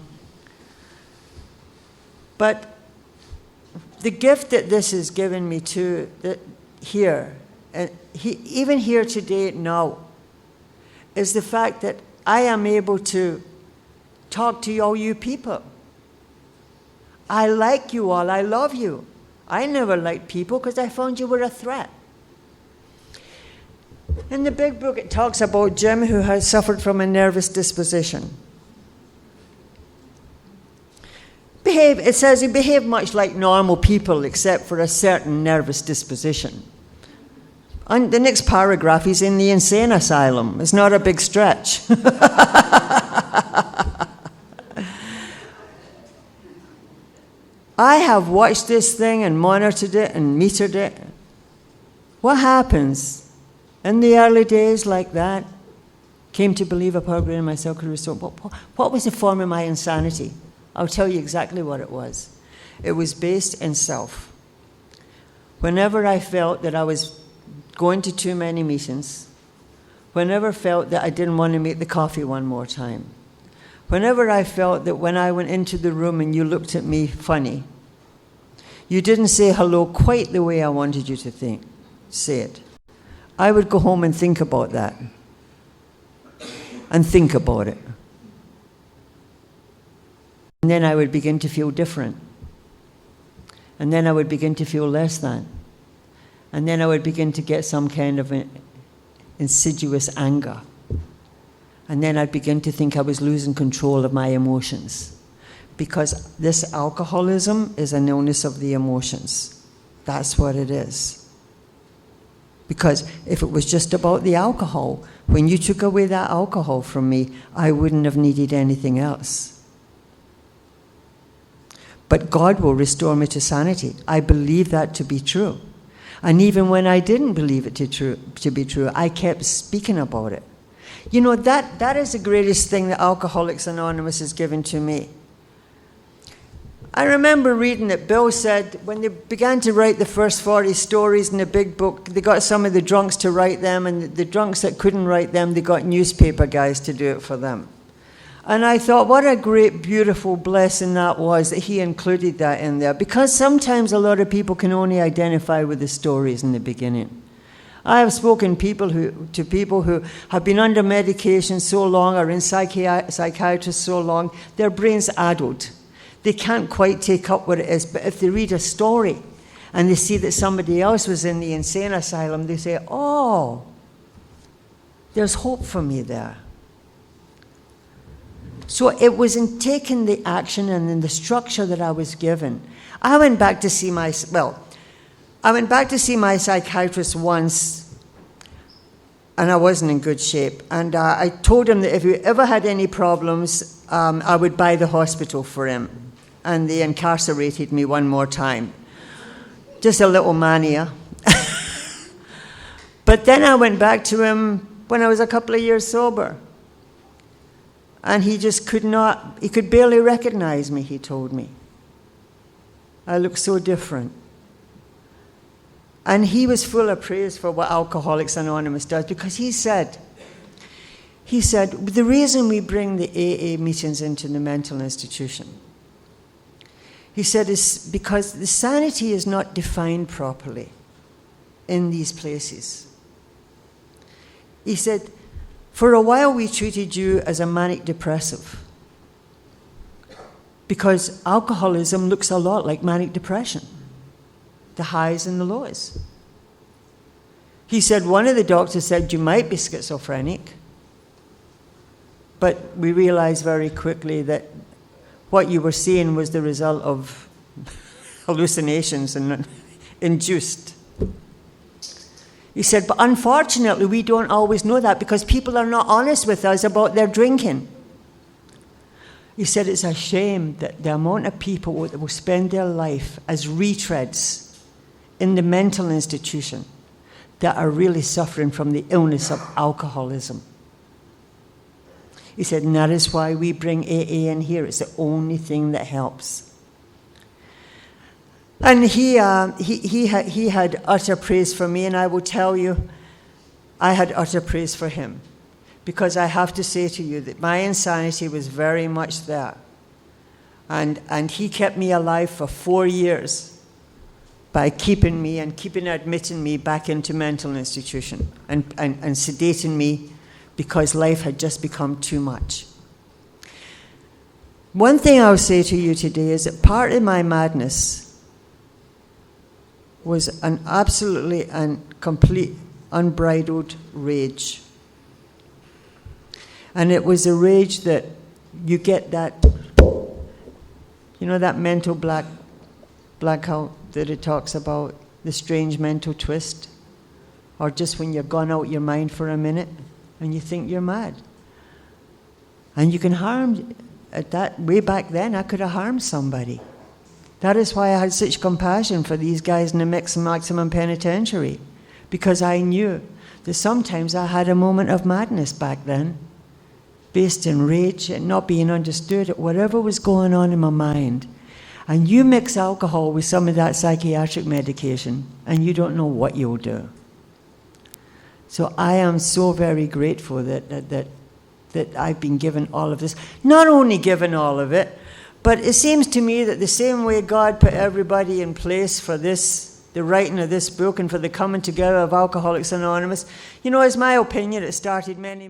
the gift that this has given me too, even here today now, is the fact that I am able to talk to all you people. I like you all. I love you. I never liked people because I found you were a threat. In the big book, it talks about Jim, who has suffered from a nervous disposition. It says he behaved much like normal people, except for a certain nervous disposition. And the next paragraph, he's in the insane asylum. It's not a big stretch. I have watched this thing and monitored it and metered it. What happens in the early days like that? Came to believe a power greater than myself could restore. What was the form of my insanity? I'll tell you exactly what it was. It was based in self. Whenever I felt that I was going to too many meetings, whenever I felt that I didn't want to make the coffee one more time, whenever I felt that when I went into the room and you looked at me funny, you didn't say hello quite the way I wanted you to say it, I would go home and think about that. And think about it. And then I would begin to feel different. And then I would begin to feel less than. And then I would begin to get some kind of an insidious anger. And then I'd begin to think I was losing control of my emotions. Because this alcoholism is an illness of the emotions. That's what it is. Because if it was just about the alcohol, when you took away that alcohol from me, I wouldn't have needed anything else. But God will restore me to sanity. I believe that to be true. And even when I didn't believe it to be true, I kept speaking about it. You know, that is the greatest thing that Alcoholics Anonymous has given to me. I remember reading that Bill said when they began to write the first 40 stories in the big book, they got some of the drunks to write them, and the drunks that couldn't write them, they got newspaper guys to do it for them. And I thought, what a great, beautiful blessing that was that he included that in there. Because sometimes a lot of people can only identify with the stories in the beginning. I have spoken to people who have been under medication so long or in psychiatrists so long, their brain's addled. They can't quite take up what it is, but if they read a story and they see that somebody else was in the insane asylum, they say, oh, there's hope for me there. So it was in taking the action and in the structure that I was given. I went back to see my psychiatrist once, and I wasn't in good shape. And I told him that if he ever had any problems, I would buy the hospital for him. And they incarcerated me one more time. Just a little mania. But then I went back to him when I was a couple of years sober. And he just he could barely recognize me, he told me. I looked so different. And he was full of praise for what Alcoholics Anonymous does, because he said, the reason we bring the AA meetings into the mental institution, he said, is because the sanity is not defined properly in these places. He said, for a while we treated you as a manic depressive because alcoholism looks a lot like manic depression, the highs and the lows. He said, one of the doctors said you might be schizophrenic, but we realized very quickly that what you were seeing was the result of hallucinations and induced. He said, but unfortunately, we don't always know that because people are not honest with us about their drinking. He said, it's a shame that the amount of people that will spend their life as retreads in the mental institution that are really suffering from the illness of alcoholism. He said, and that is why we bring AA in here. It's the only thing that helps. And he had utter praise for me, and I will tell you, I had utter praise for him. Because I have to say to you that my insanity was very much there. And he kept me alive for 4 years by keeping me and admitting me back into mental institution and sedating me because life had just become too much. One thing I'll say to you today is that part of my madness was an absolutely and complete unbridled rage. And it was a rage that you get that, you know, that mental blackout that it talks about, the strange mental twist, or just when you've gone out your mind for a minute and you think you're mad. And you can harm, at that way back then, I could have harmed somebody. That is why I had such compassion for these guys in the maximum penitentiary, because I knew that sometimes I had a moment of madness back then. based in rage at not being understood, at whatever was going on in my mind, and you mix alcohol with some of that psychiatric medication, and you don't know what you'll do. So I am so very grateful that I've been given all of this. Not only given all of it, but it seems to me that the same way God put everybody in place for this, the writing of this book and for the coming together of Alcoholics Anonymous, you know, it's my opinion, it started many